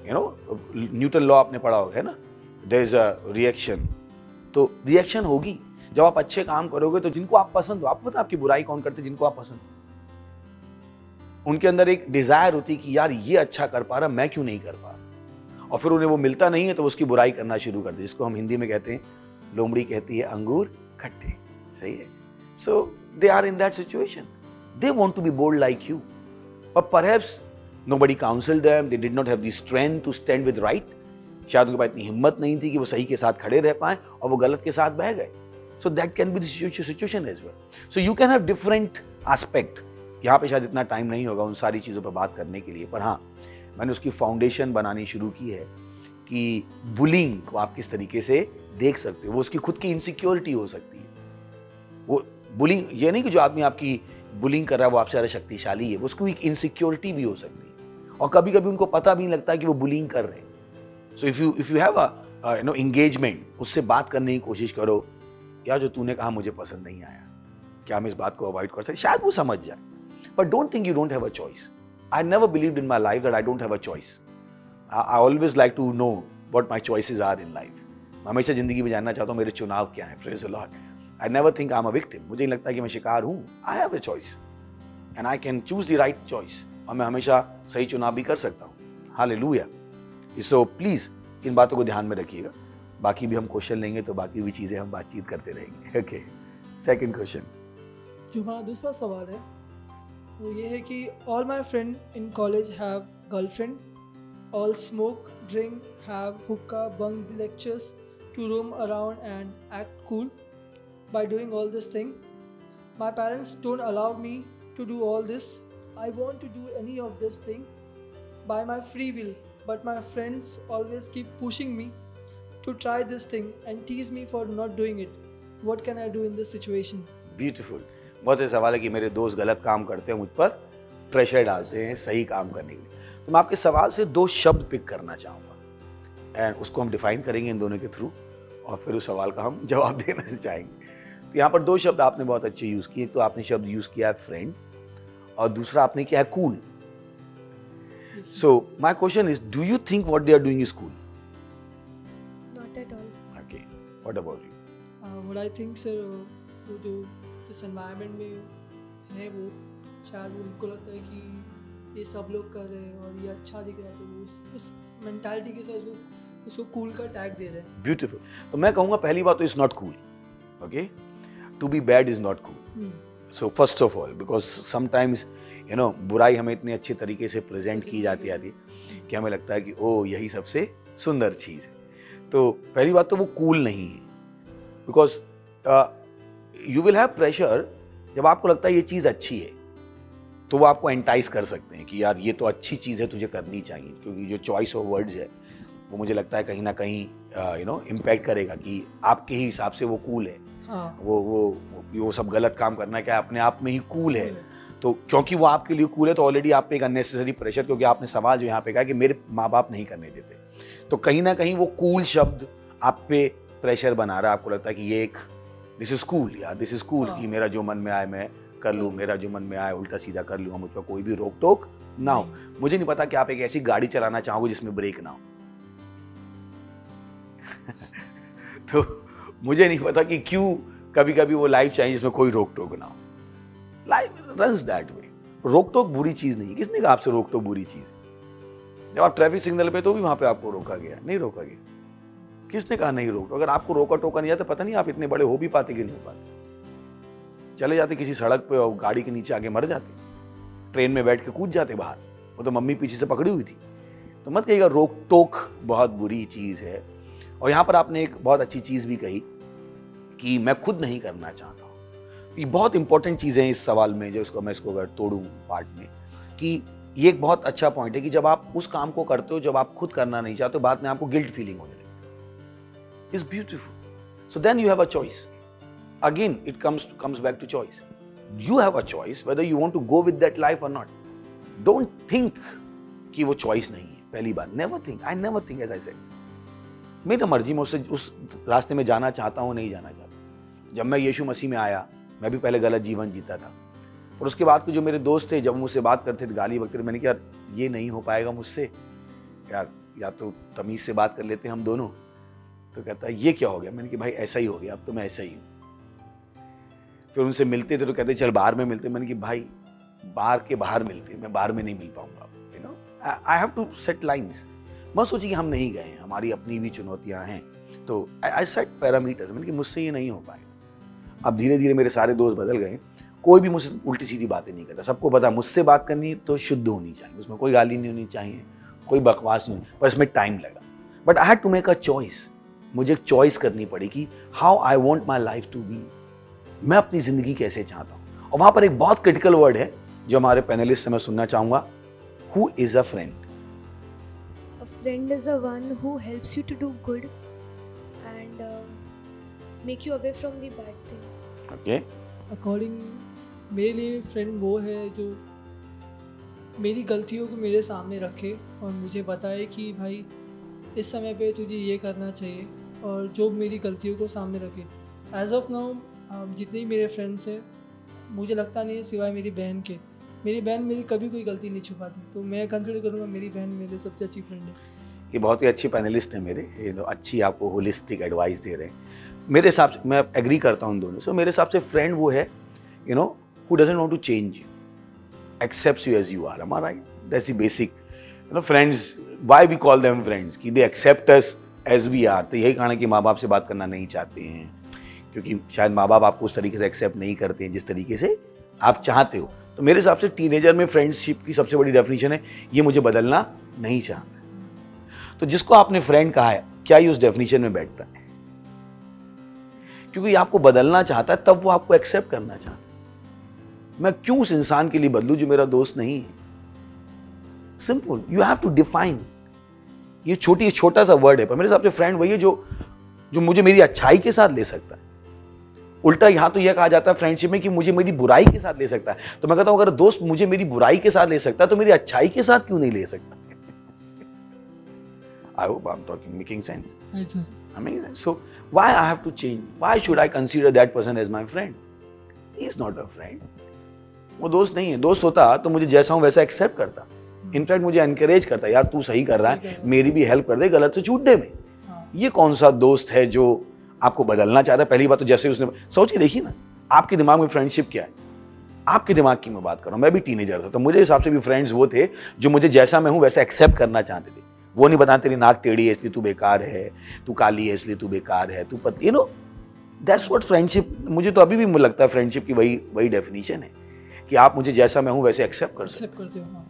You know, न्यूटन लॉ आपने पढ़ा होगा, है ना? There's a reaction. तो रिएक्शन होगी। जब आप अच्छे काम करोगे तो जिनको आप पसंद हो, आपको पता आपकी बुराई कौन करते, जिनको आप पसंद हो, उनके अंदर एक डिजायर होती है कि यार ये अच्छा कर पा रहा, मैं क्यों नहीं कर पा रहा। और फिर उन्हें वो मिलता नहीं है तो उसकी बुराई करना शुरू कर दे, जिसको हम हिंदी में कहते हैं, लोमड़ी कहती है अंगूर खट्टे। सही है। So they are in that situation. They want to be bold like you, but perhaps nobody counseled them. They did not have the strength to stand with right. शायद उनके पास इतनी हिम्मत नहीं थी कि वो सही के साथ खड़े रह पाएं और वो गलत के साथ बह गए। So that can be the situation as well. So you can have different aspect. यहाँ पे शायद इतना टाइम नहीं होगा उन सारी चीज़ों पर बात करने के लिए, पर हाँ, मैंने उसकी फाउंडेशन बनानी शुरू की है कि बुलिंग को आप किस तरीके से देख सकते हो। वो उसकी खुद की इनसिक्योरिटी हो सकती है। वो बुलिंग ये नहीं कि जो आदमी आपकी बुलिंग कर रहा है वो आपसे ज़्यादा शक्तिशाली है, वो उसको एक इनसिक्योरिटी भी हो सकती है, और कभी कभी उनको पता भी नहीं लगता कि वो बुलिंग कर रहे हैं। So if you have a you know engagement, उससे बात करने की कोशिश करो, यार जो तूने कहा मुझे पसंद नहीं आया, क्या हम इस बात को अवॉइड कर सकते? शायद वो समझ जाए, but don't think you don't have a choice. I never believed in my life that I don't have a choice. I always like to know what my choices are in life. मैं हमेशा जिंदगी में जानना चाहता हूँ मेरे चुनाव क्या है। Praise the Lord. I never think I'm a victim. मुझे नहीं लगता कि मैं शिकार हूँ। I have a choice and I can choose the right choice. और मैं हमेशा सही चुनाव भी कर सकता हूँ। Hallelujah. So please इन बातों को ध्यान में रखिएगा। बाकी भी हम क्वेश्चन लेंगे तो बाकी भी चीज़ें हम बातचीत करते रहेंगे। Okay. Second question. जो हमारा दूसरा सवाल है वो ये है कि all my friend in college have girlfriend all smoke, drink, have hookah, bunk the lectures, to roam around and act cool. By doing all this thing, my parents don't allow me to do all this. I want to do any of this thing by my free will, but my friends always keep pushing me to try this thing and tease me for not doing it. What can I do in this situation? Beautiful. बहुत से सवाल है कि मेरे दोस्त गलत काम करते हैं, मुझ पर प्रेशर डालते हैं सही काम करने के लिए। तो मैं आपके सवाल से 2 शब्द पिक करना चाहूँगा एंड उसको हम डिफाइन करेंगे इन दोनों के थ्रू और फिर उस सवाल का हम जवाब देना चाहेंगे। तो यहाँ पर 2 शब्द आपने बहुत अच्छे यूज़ किए। तो आपने शब्द यूज़ किया है फ्रेंड और दूसरा आपने किया है cool. So my question is, do you think what they are doing is cool? Not at all. Okay, what about you? What I think sir, वो जो जिस एनवायरनमेंट में है वो शायद उनको लगता है कि ये सब लोग कर रहे हैं और ये अच्छा दिख रहा है, तो उस मेंटालिटी के साथ उसको कूल का टैग दे रहे हैं। ब्यूटीफुल। तो मैं कहूँगा पहली बात तो it's not cool. Okay, to be bad is not cool. So first of all, because sometimes you know बुराई हमें इतने अच्छे तरीके से प्रेजेंट की जाती है कि हमें लगता है कि ओ यही सबसे सुंदर चीज़ है। तो पहली बात तो वो कूल नहीं है, because you will have pressure. जब आपको लगता है ये चीज़ अच्छी है तो वो आपको एंटाइज कर सकते हैं कि यार ये तो अच्छी चीज़ है, तुझे करनी चाहिए, क्योंकि जो चॉइस ऑफ वर्ड्स है वो मुझे लगता है कहीं ना कहीं यू नो इम्पैक्ट करेगा कि आपके ही हिसाब से वो कूल है। हाँ। वो सब गलत काम करना क्या अपने आप में ही कूल है। तो क्योंकि वो आपके लिए कूल है तो ऑलरेडी आप पे एक अननेसेसरी प्रेशर, क्योंकि आपने सवाल जो यहाँ पे कहा कि मेरे माँ बाप नहीं करने देते, तो कहीं ना कहीं वो कूल शब्द आप पे प्रेशर बना रहा है। आपको लगता है कि ये एक दिस इज कूल, यार दिस इज कूल कि मेरा जो मन में आए मैं कर लूँ, मेरा जो मन में आए उल्टा सीधा कर लूँ, मुझ पर कोई भी रोक टोक ना हो। मुझे नहीं पता कि आप एक ऐसी गाड़ी चलाना चाहोगे जिसमें ब्रेक ना हो। तो मुझे नहीं पता कि क्यों कभी कभी वो लाइफ चाहिए जिसमें कोई रोक टोक ना हो। Life runs that way. रोक टोक बुरी चीज नहीं है। किसने कहा आपसे रोक टोक बुरी चीज है? जब आप ट्रैफिक सिग्नल पे तो भी वहां पे आपको रोका गया, नहीं रोका गया। किसने कहा नहीं रोक? अगर आपको रोका टोका नहीं जाता, पता नहीं आप इतने बड़े हो भी पाते कि नहीं हो पाते। चले जाते किसी सड़क पे और गाड़ी के नीचे आके मर जाते, ट्रेन में बैठ के कूद जाते बाहर, वो तो मम्मी पीछे से पकड़ी हुई थी। तो मत कहिएगा रोक टोक बहुत बुरी चीज है। और यहाँ पर आपने एक बहुत अच्छी चीज भी कही कि मैं खुद नहीं करना चाहता हूँ। ये बहुत इंपॉर्टेंट चीज़ है इस सवाल में, जो इसको मैं इसको अगर तोड़ूं पार्ट में, कि ये एक बहुत अच्छा पॉइंट है कि जब आप उस काम को करते हो जब आप खुद करना नहीं चाहते हो, बाद में आपको गिल्ट फीलिंग होने लगती है। It's beautiful. So then you have a choice. Again it comes back to choice. You have a choice whether you want to go with that life और नॉट। डोंट थिंक कि वो choice नहीं है। पहली बात, never think, I never think as I said. मेरी मर्जी में उससे उस रास्ते में जाना चाहता हूँ नहीं जाना चाहता। जब मैं यीशु मसीह में आया, मैं भी पहले गलत जीवन जीता था, और उसके बाद के जो मेरे दोस्त थे जब मुझसे बात करते थे गाली बकते थे, मैंने कहा ये नहीं हो पाएगा मुझसे यार, या तो तमीज़ से बात कर लेते हैं हम दोनों। तो कहता है ये क्या हो गया? मैंने कहा भाई ऐसा ही हो गया, अब तो मैं ऐसा ही हूँ। फिर उनसे मिलते थे तो कहते चल बाहर में मिलते। मैंने कहा भाई बाहर के बाहर मिलते, मैं बाहर में नहीं मिल पाऊंगा। You know I have to set lines. मत सोचिए कि हम नहीं गए, हमारी अपनी भी चुनौतियां हैं। तो आई सेट पैरामीटर्स। मैंने कि मुझसे ये नहीं हो पाएगा। अब धीरे धीरे मेरे सारे दोस्त बदल गए, कोई भी मुझसे उल्टी सीधी बातें नहीं करता। सबको पता मुझसे बात करनी तो शुद्ध होनी चाहिए, उसमें कोई गाली नहीं होनी चाहिए, कोई बकवास नहीं, बस में टाइम लगा। But I had to make a choice. मुझे एक चॉइस करनी पड़ी कि how I want my life to be. मैं अपनी जिंदगी कैसे चाहता हूँ। और वहां पर एक बहुत क्रिटिकल वर्ड है जो हमारे पैनलिस्ट से मैं सुनना चाहूंगा। Who is a friend? A friend is the one who helps you to do good and make you away from the bad thing. Okay. According मेरे लिए फ्रेंड वो है जो मेरी गलतियों को मेरे सामने रखे और मुझे बताए कि भाई इस समय पे तुझे ये करना चाहिए, और जो मेरी गलतियों को सामने रखे। एज ऑफ नाउ जितने ही मेरे फ्रेंड्स हैं, मुझे लगता नहीं है सिवाय मेरी बहन के। मेरी बहन मेरी कभी कोई गलती नहीं छुपाती, तो मैं कंसिडर करूँगा मेरी बहन मेरे सबसे अच्छी फ्रेंड है। ये बहुत ही अच्छी पैनलिस्ट है मेरे, ये अच्छी आपको होलिस्टिक एडवाइस दे रहे हैं। मेरे हिसाब से मैं एग्री करता हूँ दोनों से। मेरे हिसाब से फ्रेंड वो है you know who doesn't want to change you, accepts you as you are. Am I right? That's the basic you know friends. Why we call them friends कि they accept us as we are. तो यही कारण है कि माँ बाप से बात करना नहीं चाहते हैं, क्योंकि शायद माँ बाप आपको उस तरीके से एक्सेप्ट नहीं करते हैं जिस तरीके से आप चाहते हो। तो मेरे हिसाब से टीनेजर में फ्रेंडशिप की सबसे बड़ी डेफिनेशन है ये मुझे बदलना नहीं चाहता। तो जिसको आपने फ्रेंड कहा है, क्या ये उस डेफिनेशन में बैठता है? क्योंकि आपको बदलना चाहता है, तब वो आपको एक्सेप्ट करना चाहता है। मैं क्यों उस इंसान के लिए बदलूं जो मेरा दोस्त नहीं है? Simple, you have to define. ये छोटा सा वर्ड है, पर मेरे हिसाब से फ्रेंड वही है जो मुझे मेरी अच्छाई के साथ ले सकता है। उल्टा यहां तो यह कहा जाता है फ्रेंडशिप में कि मुझे मेरी बुराई के साथ ले सकता है। तो मैं कहता हूं अगर दोस्त मुझे मेरी बुराई के साथ ले सकता है तो मेरी अच्छाई के साथ क्यों नहीं ले सकता? I hope I'm making sense. Right, sir. Amazing. So why I have to change? Why should I consider that person as my friend? He is not a friend. वो दोस्त नहीं है। दोस्त होता तो मुझे जैसा हूं वैसा एक्सेप्ट करता। इनफैक्ट मुझे एनकरेज करता, यार तू सही कर रहा है, मेरी भी हेल्प कर दे गलत से छूटने में। ये कौन सा दोस्त है जो आपको बदलना चाहता है? पहली बात तो जैसे उसने सोच के देखिए ना, आपके दिमाग में फ्रेंडशिप क्या है? आपके दिमाग की मैं बात कर रहा हूं। मैं भी टीनेजर था तो मुझे हिसाब से भी फ्रेंड्स वो थे जो मुझे जैसा मैं हूं वैसा एक्सेप्ट करना चाहते थे। वो नहीं बताते तेरी नाक टेढ़ी है इसलिए तू बेकार है, तू काली है इसलिए तू बेकार है, तू you know that's what friendship. मुझे तो अभी भी मुझे लगता है फ्रेंडशिप की वही डेफिनेशन है कि आप मुझे जैसा मैं हूं वैसे एक्सेप्ट करते हो।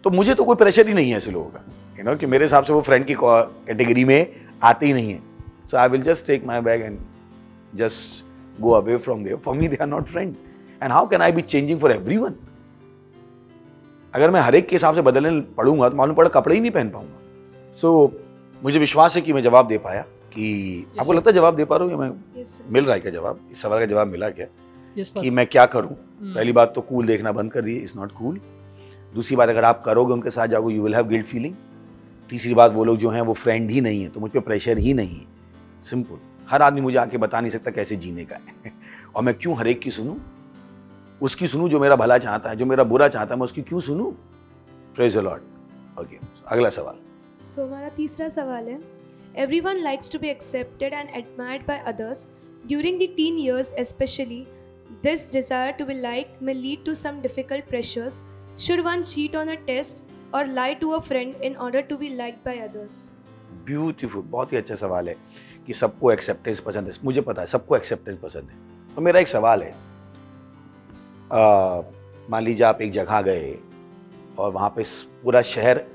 तो मुझे तो कोई प्रेशर ही नहीं है ऐसे लोगों का, यू नो, कि मेरे हिसाब से वो फ्रेंड की कैटेगरी में आते ही नहीं है। So I will just take my bag and just go away from there. For me they are not friends and how can I be changing for everyone? अगर मैं हर एक के हिसाब से बदलने पड़ूंगा तो मालूम पड़ा कपड़े ही नहीं पहन पाऊंगा। सो मुझे विश्वास है कि मैं जवाब दे पाया। कि आपको लगता है जवाब दे पा रहा हूँ या मैं मिल रहा है क्या जवाब? इस सवाल का जवाब मिला क्या? कि मैं क्या करूं? पहली बात तो कूल देखना बंद कर दिए, इट्स नॉट कूल। दूसरी बात, अगर आप करोगे उनके साथ जाओगे you will have guilt feeling. तीसरी बात, वो लोग जो हैं वो फ्रेंड ही नहीं है तो मुझ पर प्रेशर ही नहीं है। सिंपल, हर आदमी मुझे आके बता नहीं सकता कैसे जीने का है और मैं क्यों हर एक की सुनूं? उसकी सुनूं जो मेरा भला चाहता है, जो मेरा बुरा चाहता है मैं उसकी क्यों सुनूं? Praise the Lord. ओके, अगला सवाल। सो हमारा तीसरा सवाल है, everyone likes to be accepted and admired by others during the teen years especially. This desire to be liked may lead to some difficult pressures. Should one cheat on a test or lie to a friend in order to be liked by others? Beautiful, बहुत ही अच्छा सवाल है कि सबको acceptance पसंद है। मुझे पता है सबको एक्सेप्टेंस पसंद है। तो मेरा एक सवाल है, मान लीजिए आप एक जगह गए और वहाँ पे पूरा शहर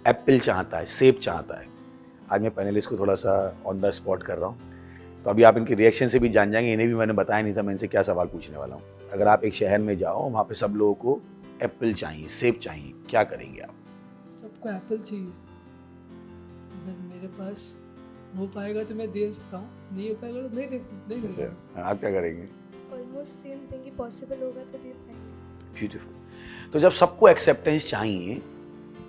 एप्पल चाहता है, सेब चाहता है। आज मैं पैनलिस्ट को थोड़ा सा ऑन द स्पॉट कर रहा हूँ, तो अभी आप इनके रिएक्शन से भी जान जाएंगे। इन्हें भी मैंने बताया नहीं था मैं इनसे क्या सवाल पूछने वाला हूँ। अगर आप एक शहर में जाओ, वहाँ पे सब लोगों को एप्पल चाहिए, सेब चाहिए, क्या करेंगे आप? सबको एप्पल चाहिए। अगर मेरे पास हो पाएगा तो मैं दे सकता हूँ, नहीं हो पाएगा तो नहीं दे। आप क्या करेंगे? ऑलमोस्ट सेम थिंग, कि पॉसिबल होगा तो दे पाएंगे। ब्यूटीफुल। तो जब सबको एक्सेप्टेंस चाहिए,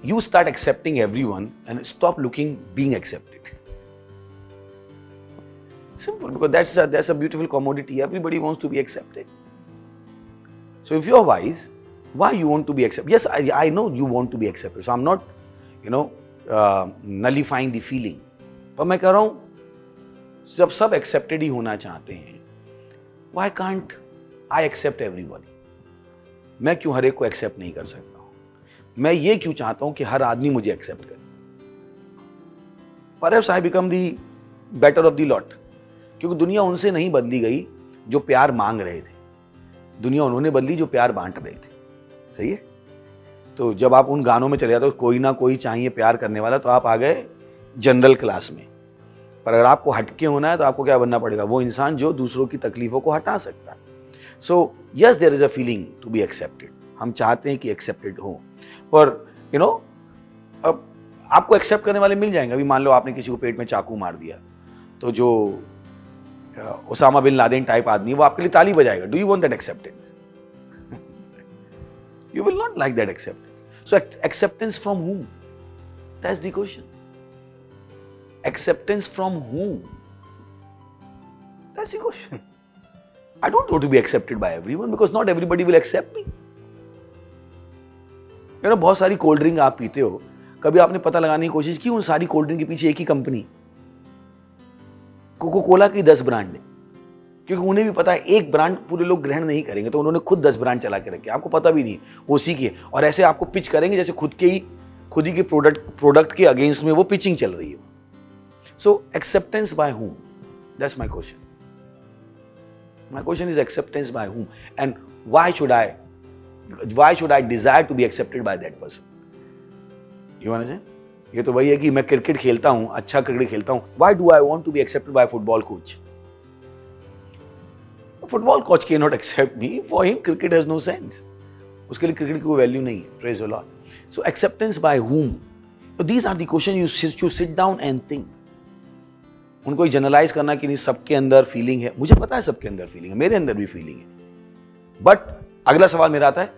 you start accepting everyone and stop looking being accepted. Simple, because that's a beautiful commodity. Everybody wants to be accepted. So if you're wise, why you want to be accepted? Yes, I know you want to be accepted. So I'm not, nullifying the feeling. पर मैं कह रहा हूं जब सब accepted ही होना चाहते हैं, why can't I accept everybody? मैं क्यों हर एक को accept नहीं कर सकता? मैं ये क्यों चाहता हूं कि हर आदमी मुझे एक्सेप्ट करे? Perhaps I become the better of the lot. क्योंकि दुनिया उनसे नहीं बदली गई जो प्यार मांग रहे थे, दुनिया उन्होंने बदली जो प्यार बांट रहे थे। सही है? तो जब आप उन गानों में चले जाते हो कोई ना कोई चाहिए प्यार करने वाला, तो आप आ गए जनरल क्लास में। पर अगर आपको हटके होना है तो आपको क्या बनना पड़ेगा? वो इंसान जो दूसरों की तकलीफों को हटा सकता है। So yes, there is a feeling to be accepted. हम चाहते हैं कि एक्सेप्टेड हो, पर अब आपको एक्सेप्ट करने वाले मिल जाएंगे। अभी मान लो आपने किसी को पेट में चाकू मार दिया, तो जो ओसामा बिन लादेन टाइप आदमी वो आपके लिए ताली बजाएगा। Do you want that acceptance? You will not like that acceptance. So acceptance from whom? That's the question. Acceptance from whom? That's the question. I don't want to be accepted by everyone because not everybody will accept me. बहुत सारी cold drink आप पीते हो, कभी आपने पता लगाने की कोशिश की उन सारी कोल्ड ड्रिंक के पीछे एक ही कंपनी, कोको कोला की 10 ब्रांड है? क्योंकि उन्हें भी पता है एक ब्रांड पूरे लोग ग्रहण नहीं करेंगे, तो उन्होंने खुद 10 ब्रांड चला के रखे, आपको पता भी नहीं वो उसी की है। और ऐसे आपको पिच करेंगे जैसे खुद ही के प्रोडक्ट के अगेंस्ट में वो पिचिंग चल रही है। So acceptance by whom? That's my question. My question is acceptance by whom, and why should I desire to be accepted by that person? You understand? ये तो वही है कि मैं क्रिकेट खेलता हूं, अच्छा क्रिकेट खेलता हूं, why do I want to be accepted by football coach? Football coach can not accept me, for him cricket has no sense, उसके लिए क्रिकेट की कोई वैल्यू नहीं है। Praise the lord. So acceptance by whom, these are the question you sit down and think. उनको generalize करना कि नहीं सबके अंदर फीलिंग है, मुझे पता है सबके अंदर फीलिंग है, मेरे अंदर भी फीलिंग है, बट अगला सवाल मेरा आता है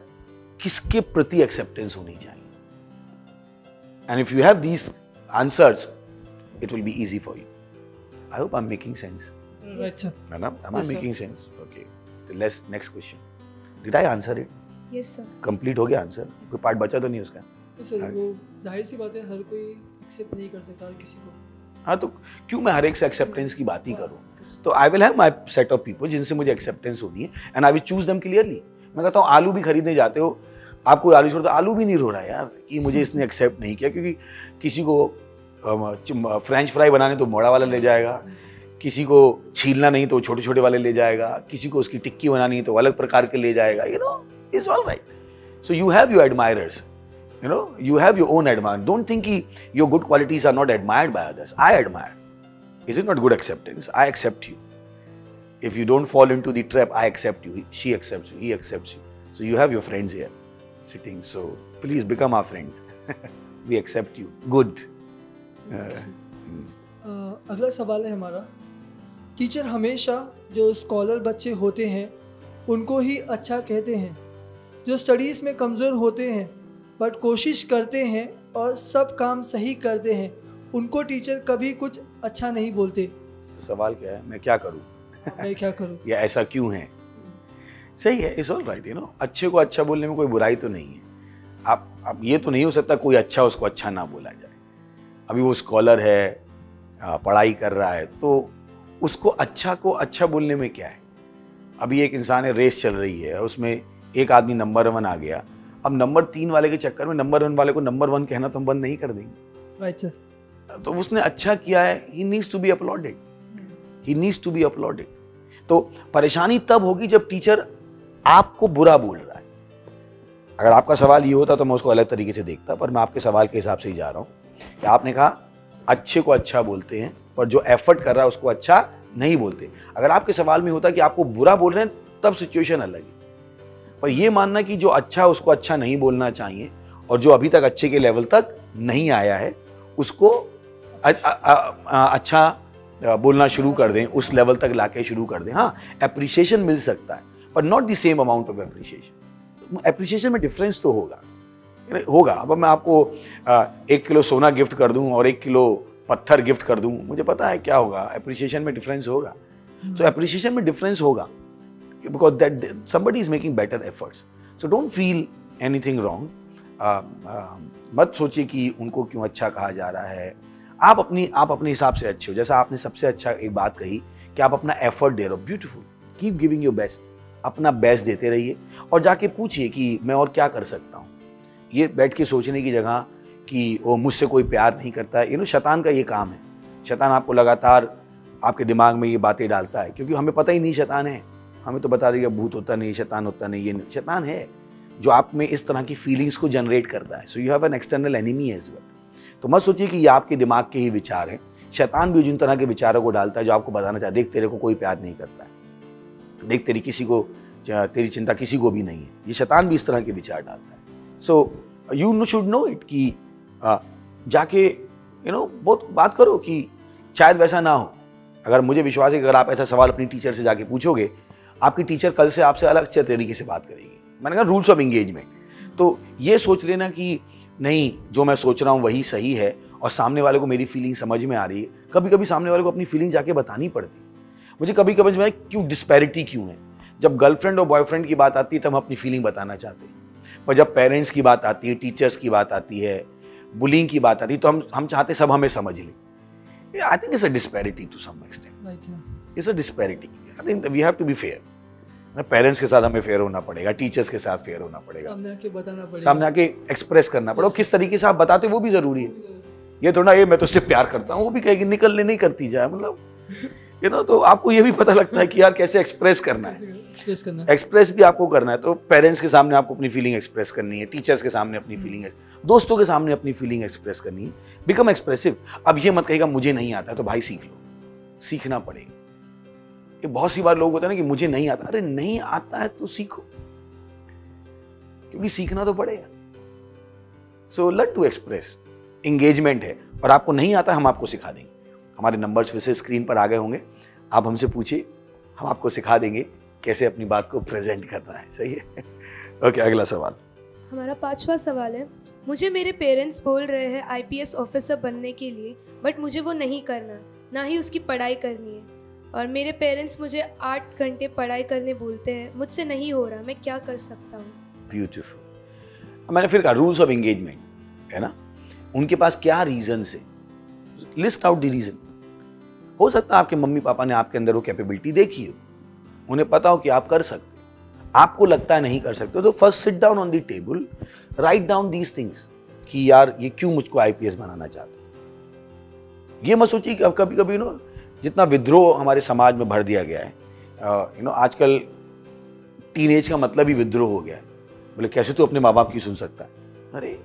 किसके प्रति एक्सेप्टेंस होनी चाहिए? And if you have these answers it will be easy for you. I hope I am making sense. Madam, am I making sense? Okay. So let's next question. Did I answer it? Yes sir. Complete हो गया answer? कोई part बचा तो नहीं उसका? Sir वो जाहिर सी बात है, हर कोई एक्सेप्ट नहीं कर सकता हर किसी को। हाँ, तो क्यों मैं हर एक से एक्सेप्टेंस की बात ही करूँ? तो I will have my set of people जिनसे मुझे एक्सेप्टेंस होनी है and I will choose them clearly. मैं कहता हूँ आलू भी खरीदने जाते हो, आपको आलू छोड़ता, आलू भी नहीं रो रहा है यार कि मुझे इसने एक्सेप्ट नहीं किया, क्योंकि किसी को फ्रेंच फ्राई बनाने तो मोड़ा वाला ले जाएगा, किसी को छीलना नहीं तो छोटे छोटे वाले ले जाएगा, किसी को उसकी टिक्की बनानी है तो अलग प्रकार के ले जाएगा, you know, it's all right. So you have your admirers, you know, you have your own admirer. Don't think your good qualities are not admired by others. I admire. Is it not good acceptance? I accept you. If you don't fall into the trap, I accept you. She accepts you. He accepts you. So you have your friends here sitting. So please become our friends. We accept you. Good. अगला सवाल है हमारा, teacher हमेशा जो scholar बच्चे होते हैं उनको ही अच्छा कहते हैं, जो स्टडीज़ में कमज़ोर होते हैं बट कोशिश करते हैं और सब काम सही करते हैं, उनको टीचर कभी कुछ अच्छा नहीं बोलते। तो सवाल क्या है, मैं क्या करूं? मैं क्या करूं? या ऐसा क्यों है? सही है, it's all right, you know, अच्छे को अच्छा बोलने में कोई बुराई तो नहीं है। आप ये तो नहीं हो सकता कोई अच्छा उसको अच्छा ना बोला जाए। अभी वो स्कॉलर है, पढ़ाई कर रहा है, तो उसको अच्छा को अच्छा बोलने में क्या है? अभी एक इंसान है, रेस चल रही है, उसमें एक आदमी नंबर 1 आ गया, अब नंबर 3 वाले के चक्कर में नंबर 1 वाले को नंबर 1 कहना तो हम बंद नहीं कर देंगे। Right sir. तो उसने अच्छा किया है, he needs to be uploaded, he needs to be uploaded. तो परेशानी तब होगी जब टीचर आपको बुरा बोल रहा है। अगर आपका सवाल ये होता तो मैं उसको अलग तरीके से देखता, पर मैं आपके सवाल के हिसाब से ही जा रहा हूँ कि आपने कहा अच्छे को अच्छा बोलते हैं पर जो एफर्ट कर रहा है उसको अच्छा नहीं बोलते। अगर आपके सवाल में होता कि आपको बुरा बोल रहे हैं तब सिचुएशन अलग है, पर यह मानना कि जो अच्छा उसको अच्छा नहीं बोलना चाहिए और जो अभी तक अच्छे के लेवल तक नहीं आया है उसको अच्छा बोलना शुरू कर दें, उस लेवल तक लाके शुरू कर दें। हाँ, एप्रिसिएशन मिल सकता है पर not the same amount of appreciation. Appreciation में डिफरेंस तो होगा। अब मैं आपको 1 किलो सोना गिफ्ट कर दूं और 1 किलो पत्थर गिफ्ट कर दूं, मुझे पता है क्या होगा, एप्रिसिएशन में डिफरेंस होगा। तो एप्रिसिएशन में डिफरेंस होगा because that somebody is making better efforts. So don't feel anything wrong. मत सोचिए कि उनको क्यों अच्छा कहा जा रहा है। आप अपने हिसाब से अच्छे हो। जैसा आपने सबसे अच्छा एक बात कही कि आप अपना एफर्ट दे रहे हो, beautiful, keep giving your best, अपना बेस्ट देते रहिए और जाके पूछिए कि मैं और क्या कर सकता हूँ। ये बैठ के सोचने की जगह कि वो मुझसे कोई प्यार नहीं करता है, शैतान का ये काम है। शैतान आपको लगातार आपके दिमाग में ये बातें डालता है, क्योंकि हमें पता ही नहीं शैतान है। हमें तो बता देगा भूत होता नहीं, शैतान होता नहीं, ये शैतान है जो आप में इस तरह की फीलिंग्स को जनरेट करता है। So you have an external enemy as well. तो मत सोचिए कि ये आपके दिमाग के ही विचार हैं। शैतान भी जिन तरह के विचारों को डालता है जो आपको बताना चाहता है, देख तेरे को कोई प्यार नहीं करता है, देख तेरी चिंता किसी को भी नहीं है। ये शैतान भी इस तरह के विचार डालता है। So you should know it कि जाके बहुत बात करो कि शायद वैसा ना हो। अगर मुझे विश्वास है कि अगर आप ऐसा सवाल अपनी टीचर से जाके पूछोगे, आपकी टीचर कल से आपसे अलग अच्छे तरीके से बात करेगी। मैंने कहा रूल्स ऑफ एंगेजमेंट। तो ये सोच लेना कि नहीं, जो मैं सोच रहा हूँ वही सही है और सामने वाले को मेरी फीलिंग समझ में आ रही है। कभी कभी सामने वाले को अपनी फीलिंग जाके बतानी पड़ती है। मुझे कभी कभी में क्यों डिस्पैरिटी क्यों है। जब गर्लफ्रेंड और बॉयफ्रेंड की बात आती है तब हम अपनी फीलिंग बताना चाहते हैं, पर जब पेरेंट्स की बात आती है, टीचर्स की बात आती है, बुलिंग की बात आती है, तो हम चाहते सब हमें समझ लें। I think it's a disparity to some extent. It's a disparity. I think we have to be fair. Parents के साथ हमें फेयर होना पड़ेगा, टीचर्स के साथ फेयर होना पड़ेगा, सामने आके बताना पड़ेगा, सामने आके एक्सप्रेस करना पड़ेगा। किस तरीके से आप बताते वो भी जरूरी है। ये थोड़ा ये मैं तो उससे प्यार करता हूँ, वो भी कहेगी निकलने नहीं करती जाए, मतलब तो आपको ये भी पता लगता है कि यार कैसे एक्सप्रेस करना है, एक्सप्रेस भी आपको करना है। तो पेरेंट्स के सामने आपको अपनी फीलिंग एक्सप्रेस करनी है, टीचर्स के सामने अपनी फीलिंग, दोस्तों के सामने अपनी फीलिंग एक्सप्रेस करनी है। Become expressive. अब ये मत कहेगा मुझे नहीं आता, तो भाई सीख लो, सीखना पड़ेगा। ये बहुत सी बार लोग होते हैं ना कि मुझे नहीं आता। अरे नहीं आता है तो सीखो, क्योंकि सीखना तो पड़ेगा। So learn to express. Engagement है और आपको नहीं आता, हम आपको सिखा देंगे। हमारे नंबर्स फिर से स्क्रीन पर आ गए होंगे, आप हमसे पूछिए, हम आपको सिखा देंगे कैसे अपनी बात को प्रेजेंट करना है। सही है? ओके, अगला सवाल। हमारा 5वां सवाल है, मुझे मेरे पेरेंट्स बोल रहे हैं IPS ऑफिसर बनने के लिए, बट मुझे वो नहीं करना, ना ही उसकी पढ़ाई करनी है। और मेरे पेरेंट्स मुझे 8 घंटे पढ़ाई करने बोलते हैं, मुझसे नहीं हो रहा, मैं क्या कर सकता हूँ? ब्यूटीफुल। मैंने फिर कहा रूल्स ऑफ एंगेजमेंट है ना, उनके पास क्या रीजन है, लिस्ट आउट द रीजन। हो सकता है आपके मम्मी पापा ने आपके अंदर वो कैपेबिलिटी देखी हो, उन्हें पता हो कि आप कर सकते, आपको लगता है नहीं कर सकते, तो first sit down on the table, write down these things कि यार ये क्यों मुझको IPS बनाना चाहते। ये मत सोचिए कि अब कभी कभी जितना विद्रोह हमारे समाज में भर दिया गया है, आजकल टीनेज का मतलब ही विद्रोह हो गया है। बोले कैसे तू अपने माँ बाप की सुन सकता है? अरे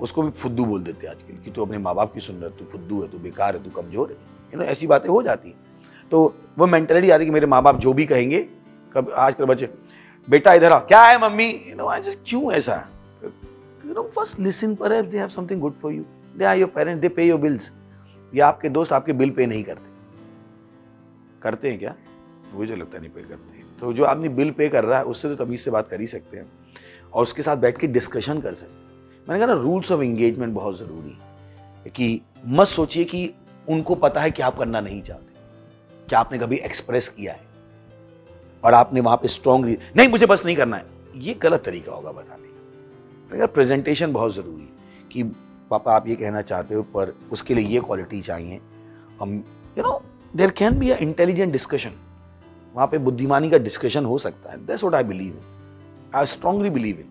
उसको भी फुद्दू बोल देते हैं आजकल कि तू अपने माँ बाप की सुन रहा है, तू फुद्दू है, तू बेकार है, तू कमजोर है। ऐसी बातें हो जाती हैं। तो वो मेंटेलिटी आती है कि मेरे माँ बाप जो भी कहेंगे, कब आजकल बच्चे बेटा इधर आ, क्या है मम्मी, क्यों ऐसा? First listen, perhaps they have something good for you, they are your parents, they pay your bills. ये आपके दोस्त आपके बिल पे नहीं करते हैं क्या? मुझे लगता नहीं पे करते हैं। तो जो आदमी बिल पे कर रहा है उससे तो तमीज से बात कर ही सकते हैं और उसके साथ बैठ के डिस्कशन कर सकते हैं। मैंने कहा ना, रूल्स ऑफ एंगेजमेंट बहुत जरूरी है कि मत सोचिए कि उनको पता है कि आप करना नहीं चाहते, क्या आपने कभी एक्सप्रेस किया है और आपने वहां पे स्ट्रॉन्ग नहीं मुझे बस नहीं करना है, ये गलत तरीका होगा बताने का। प्रेजेंटेशन बहुत जरूरी है कि पापा आप ये कहना चाहते हो पर उसके लिए ये क्वालिटी चाहिए। हम there can be a intelligent discussion, वहां पे बुद्धिमानी का डिस्कशन हो सकता है। That's what I believe in, I strongly believe in.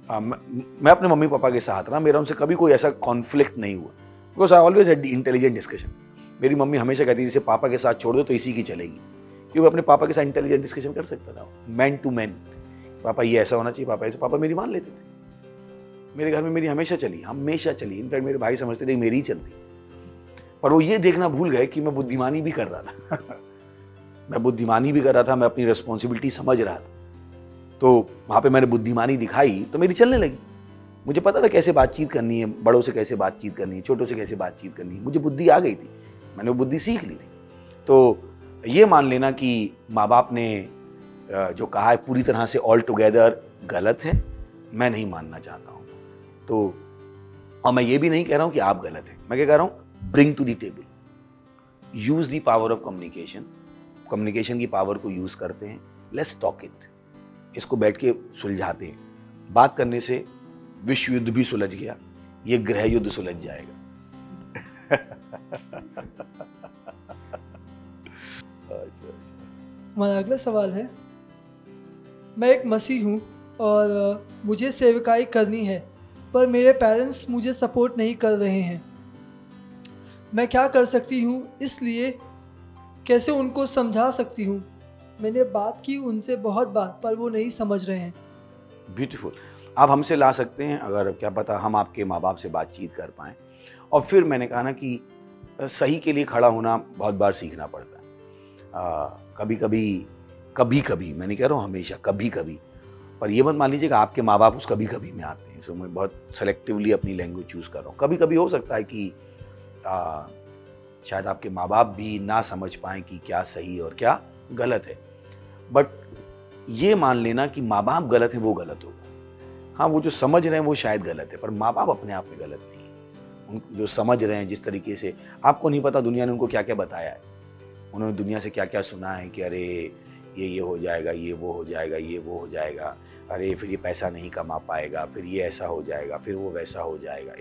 मैं अपने मम्मी पापा के साथ रहा, मेरा उनसे कभी कोई ऐसा कॉन्फ्लिक्ट नहीं हुआ, because I always had the intelligent discussion. मेरी मम्मी हमेशा कहती थी इसे पापा के साथ छोड़ दो तो इसी की चलेगी, क्योंकि अपने पापा के साथ इंटेलिजेंट डिस्कशन कर सकता था, मैन टू मैन। पापा ये ऐसा होना चाहिए, पापा ऐसा, पापा मेरी मान लेते थे। मेरे घर में मेरी हमेशा चली। इनफैक्ट मेरे भाई समझते थे मेरी ही चलती, पर वो ये देखना भूल गए कि मैं बुद्धिमानी भी कर रहा था मैं बुद्धिमानी भी कर रहा था, मैं अपनी रिस्पॉन्सिबिलिटी समझ रहा था। तो वहाँ पे मैंने बुद्धिमानी दिखाई तो मेरी चलने लगी। मुझे पता था कैसे बातचीत करनी है, बड़ों से कैसे बातचीत करनी है, छोटों से कैसे बातचीत करनी है, मुझे बुद्धि आ गई थी, मैंने वो बुद्धि सीख ली थी। तो ये मान लेना कि माँ बाप ने जो कहा है पूरी तरह से ऑल टुगेदर गलत है, मैं नहीं मानना चाहता हूँ। तो और मैं ये भी नहीं कह रहा हूँ कि आप गलत हैं, मैं क्या कह रहा हूँ, bring to the table, use the power of communication. Communication की पावर को यूज करते हैं, लेट्स टॉक इट, इसको बैठ के सुलझाते हैं। बात करने से विश्व युद्ध भी सुलझ गया, ये गृह युद्ध सुलझ जाएगा हमारा अगला सवाल है, मैं एक मसीह हूँ और मुझे सेवकाई करनी है, पर मेरे पेरेंट्स मुझे सपोर्ट नहीं कर रहे हैं, मैं क्या कर सकती हूँ, इसलिए कैसे उनको समझा सकती हूँ? मैंने बात की उनसे बहुत बार, पर वो नहीं समझ रहे हैं। ब्यूटीफुल। आप हमसे ला सकते हैं, अगर क्या पता हम आपके माँ बाप से बातचीत कर पाएँ। और फिर मैंने कहा ना कि सही के लिए खड़ा होना बहुत बार सीखना पड़ता है। कभी कभी, मैं नहीं कह रहा हूँ हमेशा, कभी कभी, पर ये मत मान लीजिएगा आपके माँ बाप उस कभी कभी में आते हैं। सो मैं बहुत सेलेक्टिवली अपनी लैंग्वेज चूज़ कर रहा हूँ। कभी कभी हो सकता है कि शायद आपके माँ बाप भी ना समझ पाएँ कि क्या सही और क्या गलत है, बट ये मान लेना कि माँ बाप गलत है वो गलत होगा। हाँ, वो जो समझ रहे हैं वो शायद गलत है, पर माँ बाप अपने आप में गलत नहीं है। उन जो समझ रहे हैं जिस तरीके से, आपको नहीं पता दुनिया ने उनको क्या क्या बताया है, उन्होंने दुनिया से क्या क्या सुना है कि अरे ये हो जाएगा, ये वो हो जाएगा, ये वो हो जाएगा, अरे फिर ये पैसा नहीं कमा पाएगा, फिर ये ऐसा हो जाएगा, फिर वो वैसा हो जाएगा।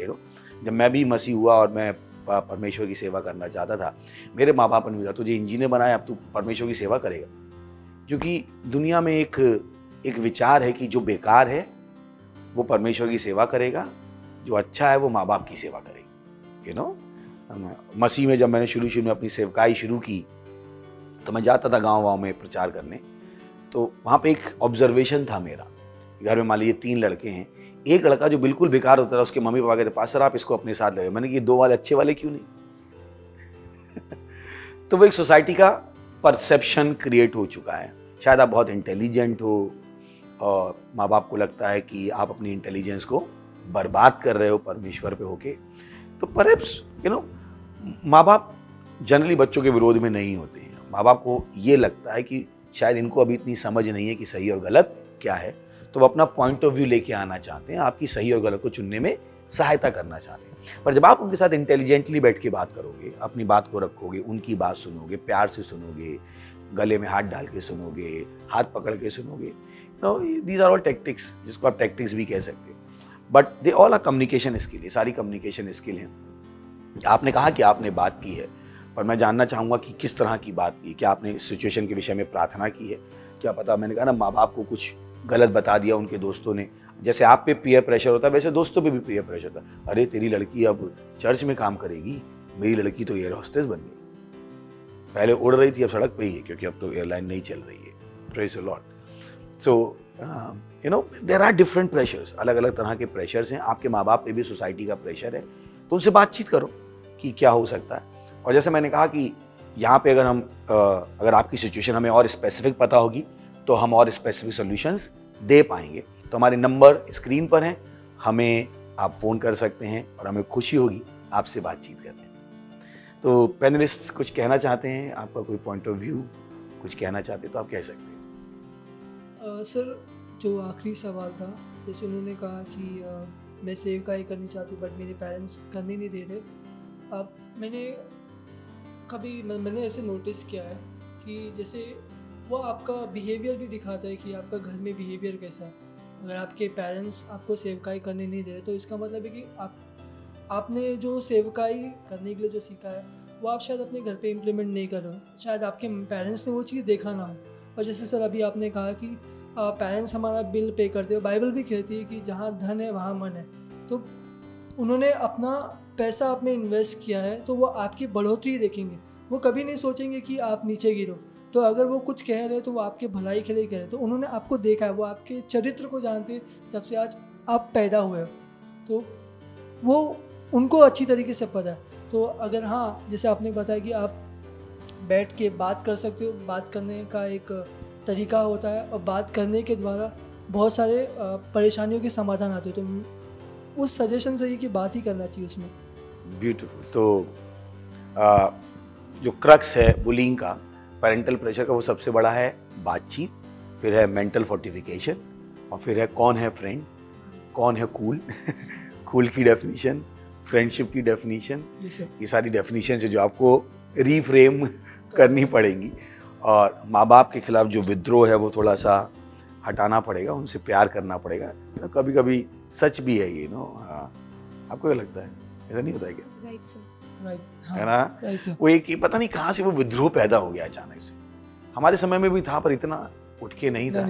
जब मैं भी मसीह हुआ और मैं परमेश्वर की सेवा करना चाहता था, मेरे माँ बाप ने भी कहा तुझे इंजीनियर बनाया, अब तू परमेश्वर की सेवा करेगा। क्योंकि दुनिया में एक विचार है कि जो बेकार है वो परमेश्वर की सेवा करेगा, जो अच्छा है वो माँ बाप की सेवा करेगा। मसीह में जब मैंने शुरू में अपनी सेवकाई शुरू की तो मैं जाता था गाँव में प्रचार करने, तो वहाँ पे एक ऑब्जर्वेशन था मेरा। घर में मान लीजिए 3 लड़के हैं, एक लड़का जो बिल्कुल बेकार होता था, उसके मम्मी पापा कहते पास्टर आप इसको अपने साथ ले। मैंने कि 2 वाले अच्छे वाले क्यों नहीं? तो वो एक सोसाइटी का परसेप्शन क्रिएट हो चुका है। शायद आप बहुत इंटेलिजेंट हो और माँ बाप को लगता है कि आप अपनी इंटेलिजेंस को बर्बाद कर रहे हो परमेश्वर पे होके। तो परहैप्स माँ बाप जनरली बच्चों के विरोध में नहीं होते हैं। माँ बाप को ये लगता है कि शायद इनको अभी इतनी समझ नहीं है कि सही और गलत क्या है, तो वो अपना पॉइंट ऑफ व्यू लेके आना चाहते हैं, आपकी सही और गलत को चुनने में सहायता करना चाहते हैं। पर जब आप उनके साथ इंटेलिजेंटली बैठ के बात करोगे, अपनी बात को रखोगे, उनकी बात सुनोगे, प्यार से सुनोगे, गले में हाथ डाल के सुनोगे, हाथ पकड़ के सुनोगे, दीज आर ऑल टैक्टिक्स, जिसको आप टैक्टिक्स भी कह सकते हैं, but they all are communication skill. ये सारी कम्युनिकेशन स्किल हैं। आपने कहा कि आपने बात की है, पर मैं जानना चाहूँगा कि किस तरह की बात की। क्या आपने सिचुएशन के विषय में प्रार्थना की है? क्या पता, मैंने कहा ना, माँ बाप को कुछ गलत बता दिया उनके दोस्तों ने। जैसे आप पे पीयर प्रेशर होता है, वैसे दोस्तों पे भी पीयर प्रेशर होता है। अरे तेरी लड़की अब चर्च में काम करेगी, मेरी लड़की तो एयर होस्टेस बन गई। पहले उड़ रही थी, अब सड़क पे ही है, क्योंकि अब तो एयरलाइन नहीं चल रही है। Praise the lord. So there are different pressures, अलग अलग तरह के प्रेशर्स हैं। आपके माँ बाप पे भी सोसाइटी का प्रेशर है, तो उनसे बातचीत करो कि क्या हो सकता है। और जैसे मैंने कहा कि यहाँ पे अगर आपकी सिचुएशन हमें और स्पेसिफिक पता होगी, तो हम और स्पेसिफिक सॉल्यूशंस दे पाएंगे। तो हमारे नंबर स्क्रीन पर हैं, हमें आप फ़ोन कर सकते हैं और हमें खुशी होगी आपसे बातचीत करने में। तो पैनलिस्ट कुछ कहना चाहते हैं, आपका कोई पॉइंट ऑफ व्यू कुछ कहना चाहते हैं तो आप कह सकते हैं। सर, जो आखिरी सवाल था, जैसे उन्होंने कहा कि मैं सेवकाई करनी चाहती हूँ बट मेरे पेरेंट्स करने नहीं दे रहे। अब मैंने ऐसे नोटिस किया है कि जैसे वो आपका बिहेवियर भी दिखाता है कि आपका घर में बिहेवियर कैसा है। अगर आपके पेरेंट्स आपको सेवकाई करने नहीं दे रहे, तो इसका मतलब है कि आपने जो सेवकाई करने के लिए जो सीखा है, वो आप शायद अपने घर पे इम्प्लीमेंट नहीं कर रहे हो। शायद आपके पेरेंट्स ने वो चीज़ देखा ना हो। और जैसे सर अभी आपने कहा कि पेरेंट्स हमारा बिल पे करते हो, बाइबल भी कहती है कि जहाँ धन है वहाँ मन है। तो उन्होंने अपना पैसा आप में इन्वेस्ट किया है, तो वो आपकी बढ़ोतरी देखेंगे, वो कभी नहीं सोचेंगे कि आप नीचे गिरो। तो अगर वो कुछ कह रहे हैं तो वो आपके भलाई के लिए कह रहे हैं। तो उन्होंने आपको देखा है, वो आपके चरित्र को जानते हैं जब से आज आप पैदा हुए हो, तो वो उनको अच्छी तरीके से पता है। तो अगर हाँ, जैसे आपने बताया कि आप बैठ के बात कर सकते हो, बात करने का एक तरीका होता है और बात करने के द्वारा बहुत सारे परेशानियों के समाधान आते हैं। तो उस सजेशन से ही कि बात ही करना चाहिए उसमें। ब्यूटीफुल। तो जो क्रक्स है बुलिंग का, पेरेंटल प्रेशर का, वो सबसे बड़ा है बातचीत, फिर है मेंटल फोर्टिफिकेशन, और फिर है कौन है फ्रेंड, कौन है कूल कूल की डेफिनेशन, फ्रेंडशिप की डेफिनेशन, ये सारी डेफिनेशन है जो आपको रीफ्रेम करनी पड़ेगी। और माँ बाप के खिलाफ जो विद्रोह है वो थोड़ा सा हटाना पड़ेगा, उनसे प्यार करना पड़ेगा। कभी कभी सच भी है ये आपको क्या लगता है, ऐसा नहीं होता है क्या? राइट सर, है ना? वो एक पता नहीं कहाँ से वो विद्रोह पैदा हो गया अचानक से। हमारे समय में भी था, पर इतना उठ के नहीं था।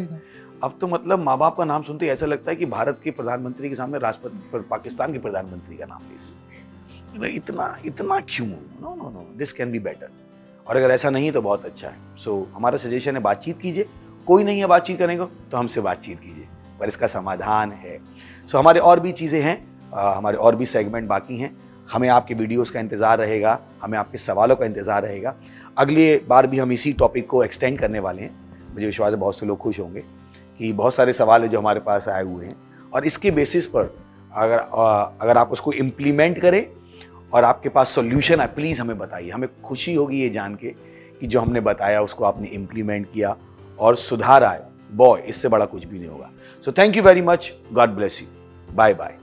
अब तो मतलब माँ बाप का नाम सुनते ऐसा लगता है कि भारत के प्रधानमंत्री के सामने राष्ट्रपति, पाकिस्तान के प्रधानमंत्री का नाम ले। इतना क्यों? No, this can be better. और अगर ऐसा नहीं तो बहुत अच्छा है। सो हमारा सजेशन है, बातचीत कीजिए। कोई नहीं है बातचीत करने को तो हमसे बातचीत कीजिए, पर इसका समाधान है। सो हमारे और भी चीज़ें हैं, हमारे और भी सेगमेंट बाकी हैं। हमें आपके वीडियोस का इंतज़ार रहेगा, हमें आपके सवालों का इंतज़ार रहेगा। अगली बार भी हम इसी टॉपिक को एक्सटेंड करने वाले हैं। मुझे विश्वास है बहुत से लोग खुश होंगे कि बहुत सारे सवाल हैं जो हमारे पास आए हुए हैं, और इसके बेसिस पर अगर आप उसको इम्प्लीमेंट करें और आपके पास सॉल्यूशन है, प्लीज़ हमें बताइए। हमें खुशी होगी ये जान के कि जो हमने बताया उसको आपने इम्प्लीमेंट किया और सुधार आए। बॉय, इससे बड़ा कुछ भी नहीं होगा। So thank you very much, God bless you, bye bye.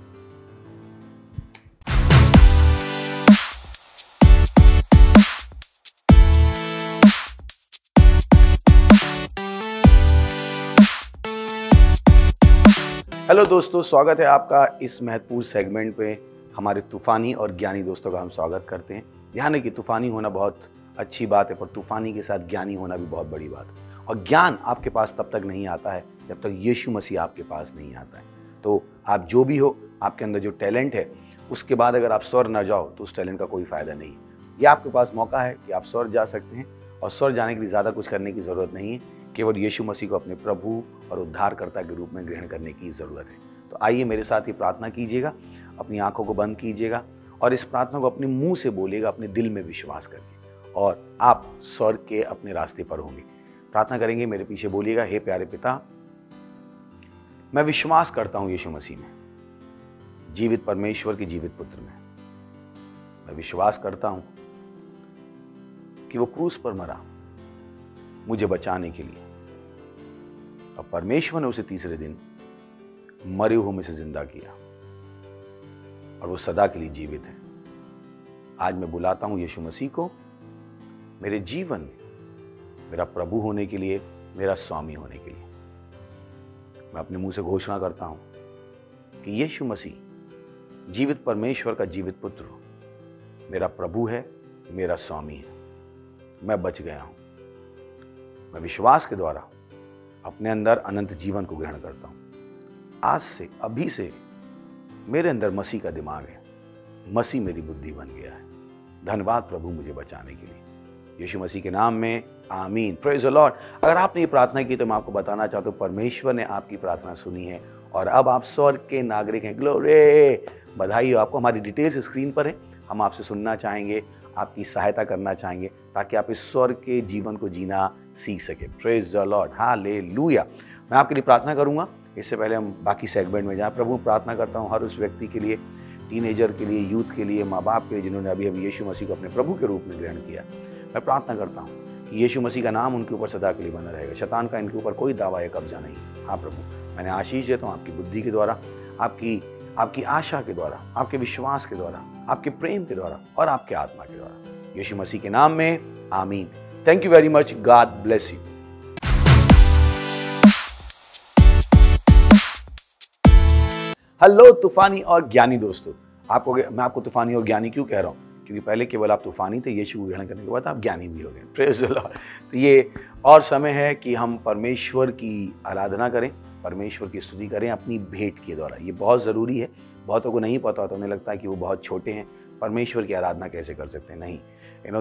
Hello दोस्तों, स्वागत है आपका इस महत्वपूर्ण सेगमेंट पे। हमारे तूफानी और ज्ञानी दोस्तों का हम स्वागत करते हैं। ध्यान है कि तूफानी होना बहुत अच्छी बात है, पर तूफानी के साथ ज्ञानी होना भी बहुत बड़ी बात है। और ज्ञान आपके पास तब तक नहीं आता है जब तक यीशु मसीह आपके पास नहीं आता है। तो आप जो भी हो, आपके अंदर जो टैलेंट है, उसके बाद अगर आप स्वर्ग न जाओ तो उस टैलेंट का कोई फ़ायदा नहीं है। ये आपके पास मौका है कि आप स्वर्ग जा सकते हैं और स्वर्ग जाने के लिए ज़्यादा कुछ करने की ज़रूरत नहीं है, केवल यीशु मसीह को अपने प्रभु और उद्धारकर्ता के रूप में ग्रहण करने की ज़रूरत है। तो आइए मेरे साथ ये प्रार्थना कीजिएगा, अपनी आंखों को बंद कीजिएगा और इस प्रार्थना को अपने मुंह से बोलिएगा, अपने दिल में विश्वास करके, और आप स्वर्ग के अपने रास्ते पर होंगे। प्रार्थना करेंगे, मेरे पीछे बोलिएगा। हे प्यारे पिता, मैं विश्वास करता हूं यीशु मसीह में, जीवित परमेश्वर के जीवित पुत्र में। मैं विश्वास करता हूं कि वो क्रूस पर मरा मुझे बचाने के लिए, और परमेश्वर ने उसे तीसरे दिन मरे हुए में से जिंदा किया और वो सदा के लिए जीवित है। आज मैं बुलाता हूं यीशु मसीह को मेरे जीवन में मेरा प्रभु होने के लिए, मेरा स्वामी होने के लिए। मैं अपने मुंह से घोषणा करता हूं कि यीशु मसीह जीवित परमेश्वर का जीवित पुत्र हो, मेरा प्रभु है, मेरा स्वामी है। मैं बच गया हूं। मैं विश्वास के द्वारा अपने अंदर अनंत जीवन को ग्रहण करता हूं। आज से, अभी से मेरे अंदर मसीह का दिमाग है, मसीह मेरी बुद्धि बन गया है। धन्यवाद प्रभु मुझे बचाने के लिए, यीशु मसीह के नाम में, आमीन। Praise the Lord. अगर आपने ये प्रार्थना की तो मैं आपको बताना चाहता हूँ, परमेश्वर ने आपकी प्रार्थना सुनी है और अब आप स्वर्ग के नागरिक हैं। ग्लोरी, बधाई हो आपको। हमारी डिटेल्स स्क्रीन पर है, हम आपसे सुनना चाहेंगे, आपकी सहायता करना चाहेंगे ताकि आप इस स्वर्ग के जीवन को जीना सीख सके। Praise the Lord, hallelujah. मैं आपके लिए प्रार्थना करूंगा। इससे पहले हम बाकी सेगमेंट में जाएं, प्रभु प्रार्थना करता हूं हर उस व्यक्ति के लिए, टीनेजर के लिए, यूथ के लिए, माँ बाप के लिए, जिन्होंने अभी अभी यीशु मसीह को अपने प्रभु के रूप में ग्रहण किया। मैं प्रार्थना करता हूँ कि यीशु मसीह का नाम उनके ऊपर सदा के लिए बना रहेगा, शैतान का इनके ऊपर कोई दावा या कब्जा नहीं। हाँ प्रभु, मैंने आशीष देता हूँ आपकी बुद्धि के द्वारा, आपकी आशा के द्वारा, आपके विश्वास के द्वारा, आपके प्रेम के द्वारा और आपके आत्मा के द्वारा, यीशु मसीह के नाम में, आमीन। Thank you very much, God bless you. Hello तूफानी और ज्ञानी दोस्तों, मैं आपको तूफानी और ज्ञानी क्यों कह रहा हूँ? क्योंकि पहले केवल आप तूफानी थे, यीशु को ग्रहण करने के बाद आप ज्ञानी भी हो गए। Praise the Lord. तो ये और समय है कि हम परमेश्वर की आराधना करें, परमेश्वर की स्तुति करें अपनी भेंट के द्वारा। ये बहुत ज़रूरी है। बहुतों को नहीं पता होता, उन्हें लगता है कि वो बहुत छोटे हैं, परमेश्वर की आराधना कैसे कर सकते हैं। नहीं,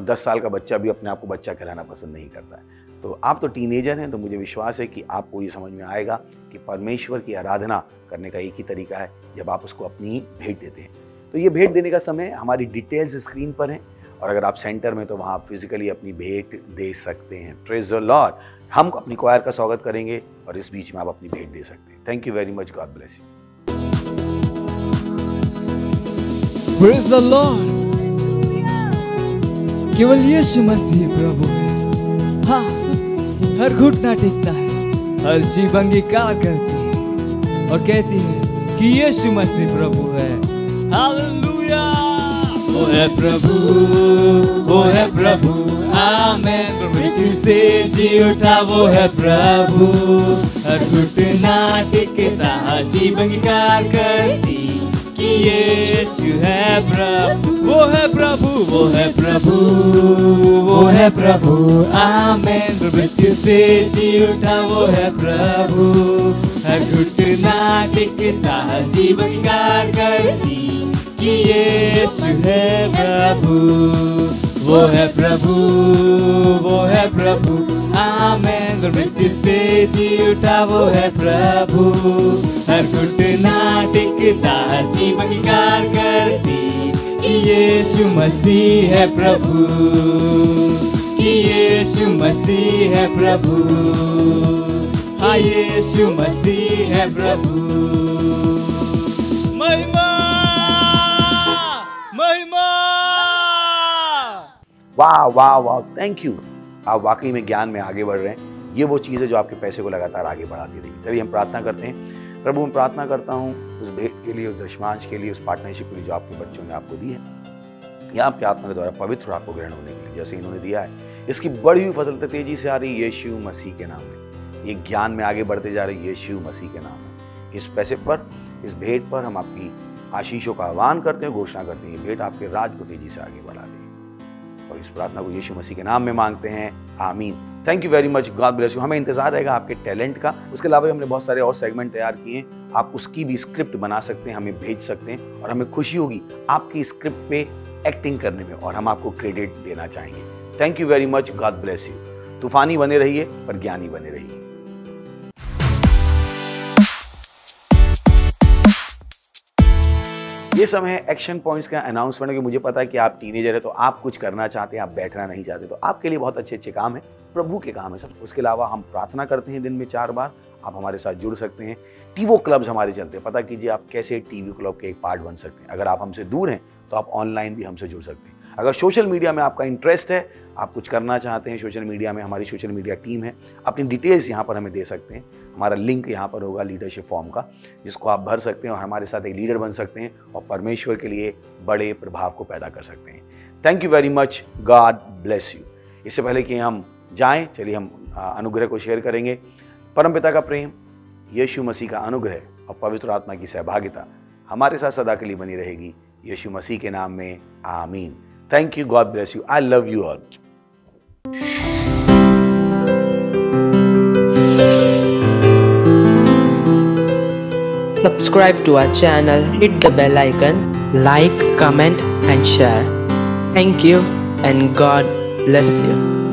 10 साल का बच्चा भी अपने आप को बच्चा कहलाना पसंद नहीं करता है। तो आप तो टीनेजर हैं, तो मुझे विश्वास है कि आपको ये समझ में आएगा कि परमेश्वर की आराधना करने का एक ही तरीका है, जब आप उसको अपनी भेंट देते हैं। तो ये भेंट देने का समय, हमारी डिटेल्स स्क्रीन पर हैं, और अगर आप सेंटर में तो वहाँ फिजिकली अपनी भेंट दे सकते हैं। Praise the Lord. हम अपनी क्वायर का स्वागत करेंगे और इस बीच में आप अपनी भेंट दे सकते हैं। Thank you very much, God bless you. Praise the Lord. केवल यीशु मसीह प्रभु है। हाँ, हर घुटना टेकता है, हर जीभ अंगीकार करती है और कहती है कि यीशु मसीह प्रभु है। हालेलुया। वो है प्रभु, वो है प्रभु, आमेन। मृत्यु से जी उठा वो है प्रभु, हर घुटना टेकता, जीभ अंगीकार करती कि यीशु है प्रभु। वो है प्रभु, वो है प्रभु, वो है प्रभु, आमेन। मृत्यु से जी उठा वो है प्रभु, हर घुटना टेकता, जीभ अंगीकार करती कि यीशु है प्रभु। वो है प्रभु, वो है प्रभु, आमेन। मृत्यु से जी उठा वो है प्रभु, हर घुटना टेकता, जीभ अंगीकार करती कि यीशु मसीह है प्रभु, कि यीशु मसीह है प्रभु। हाँ, यीशु मसीह है प्रभु। महिमा, महिमा। वाह वाह वाह, थैंक यू। आप वाकई में ज्ञान में आगे बढ़ रहे हैं। ये वो चीज़ है जो आपके पैसे को लगातार आगे बढ़ाती रहेगी। चलिए हम प्रार्थना करते हैं। प्रभु, मैं प्रार्थना करता हूँ उस भेंट के लिए, उस दशमांश के लिए, उस पार्टनरशिप के लिए जो आपके बच्चों ने आपको दी है, या आपके आत्मा के द्वारा पवित्र आपको ग्रहण होने के लिए जैसे इन्होंने दिया है। इसकी बढ़ी हुई फसल तेजी से आ रही यीशु मसीह के नाम में। ये ज्ञान में आगे बढ़ते जा रही यीशु मसीह के नाम में। इस पैसे पर, इस भेंट पर हम आपकी आशीषों का आह्वान करते हैं, घोषणा करते हैं, ये भेंट आपके राज को तेजी से आगे बढ़ा देगी। और इस प्रार्थना को यीशु मसीह के नाम में मांगते हैं, आमीन। Thank you very much, God bless you. हमें इंतजार रहेगा आपके टैलेंट का। उसके अलावा हमने बहुत सारे और सेगमेंट तैयार किए हैं, आप उसकी भी स्क्रिप्ट बना सकते हैं, हमें भेज सकते हैं और हमें खुशी होगी आपकी स्क्रिप्ट पे एक्टिंग करने में और हम आपको क्रेडिट देना चाहेंगे। Thank you very much, God bless you. तूफानी बने रहिए पर ज्ञानी बने रहिए। ये समय है एक्शन पॉइंट्स का अनाउंसमेंट कि मुझे पता है कि आप टीनेजर है तो आप कुछ करना चाहते हैं, आप बैठना नहीं चाहते, तो आपके लिए बहुत अच्छे अच्छे काम है, प्रभु के काम है सब। उसके अलावा हम प्रार्थना करते हैं दिन में 4 बार, आप हमारे साथ जुड़ सकते हैं। टीवो क्लब्स हमारे चलते हैं, पता कीजिए आप कैसे टीवी क्लब के एक पार्ट बन सकते हैं। अगर आप हमसे दूर हैं तो आप ऑनलाइन भी हमसे जुड़ सकते हैं। अगर सोशल मीडिया में आपका इंटरेस्ट है, आप कुछ करना चाहते हैं सोशल मीडिया में, हमारी सोशल मीडिया टीम है, अपनी डिटेल्स यहाँ पर हमें दे सकते हैं। हमारा लिंक यहाँ पर होगा लीडरशिप फॉर्म का, जिसको आप भर सकते हैं और हमारे साथ एक लीडर बन सकते हैं और परमेश्वर के लिए बड़े प्रभाव को पैदा कर सकते हैं। Thank you very much, God bless you. इससे पहले कि हम जाएं, चलिए हम अनुग्रह को शेयर करेंगे। परमपिता का प्रेम, यीशु मसीह का अनुग्रह और पवित्र आत्मा की सहभागिता हमारे साथ सदा के लिए बनी रहेगी, यीशु मसीह के नाम में, आमीन। Thank you, God bless you, I love you all. Subscribe to our channel, hit the bell icon, like, comment and share. Thank you and God bless you.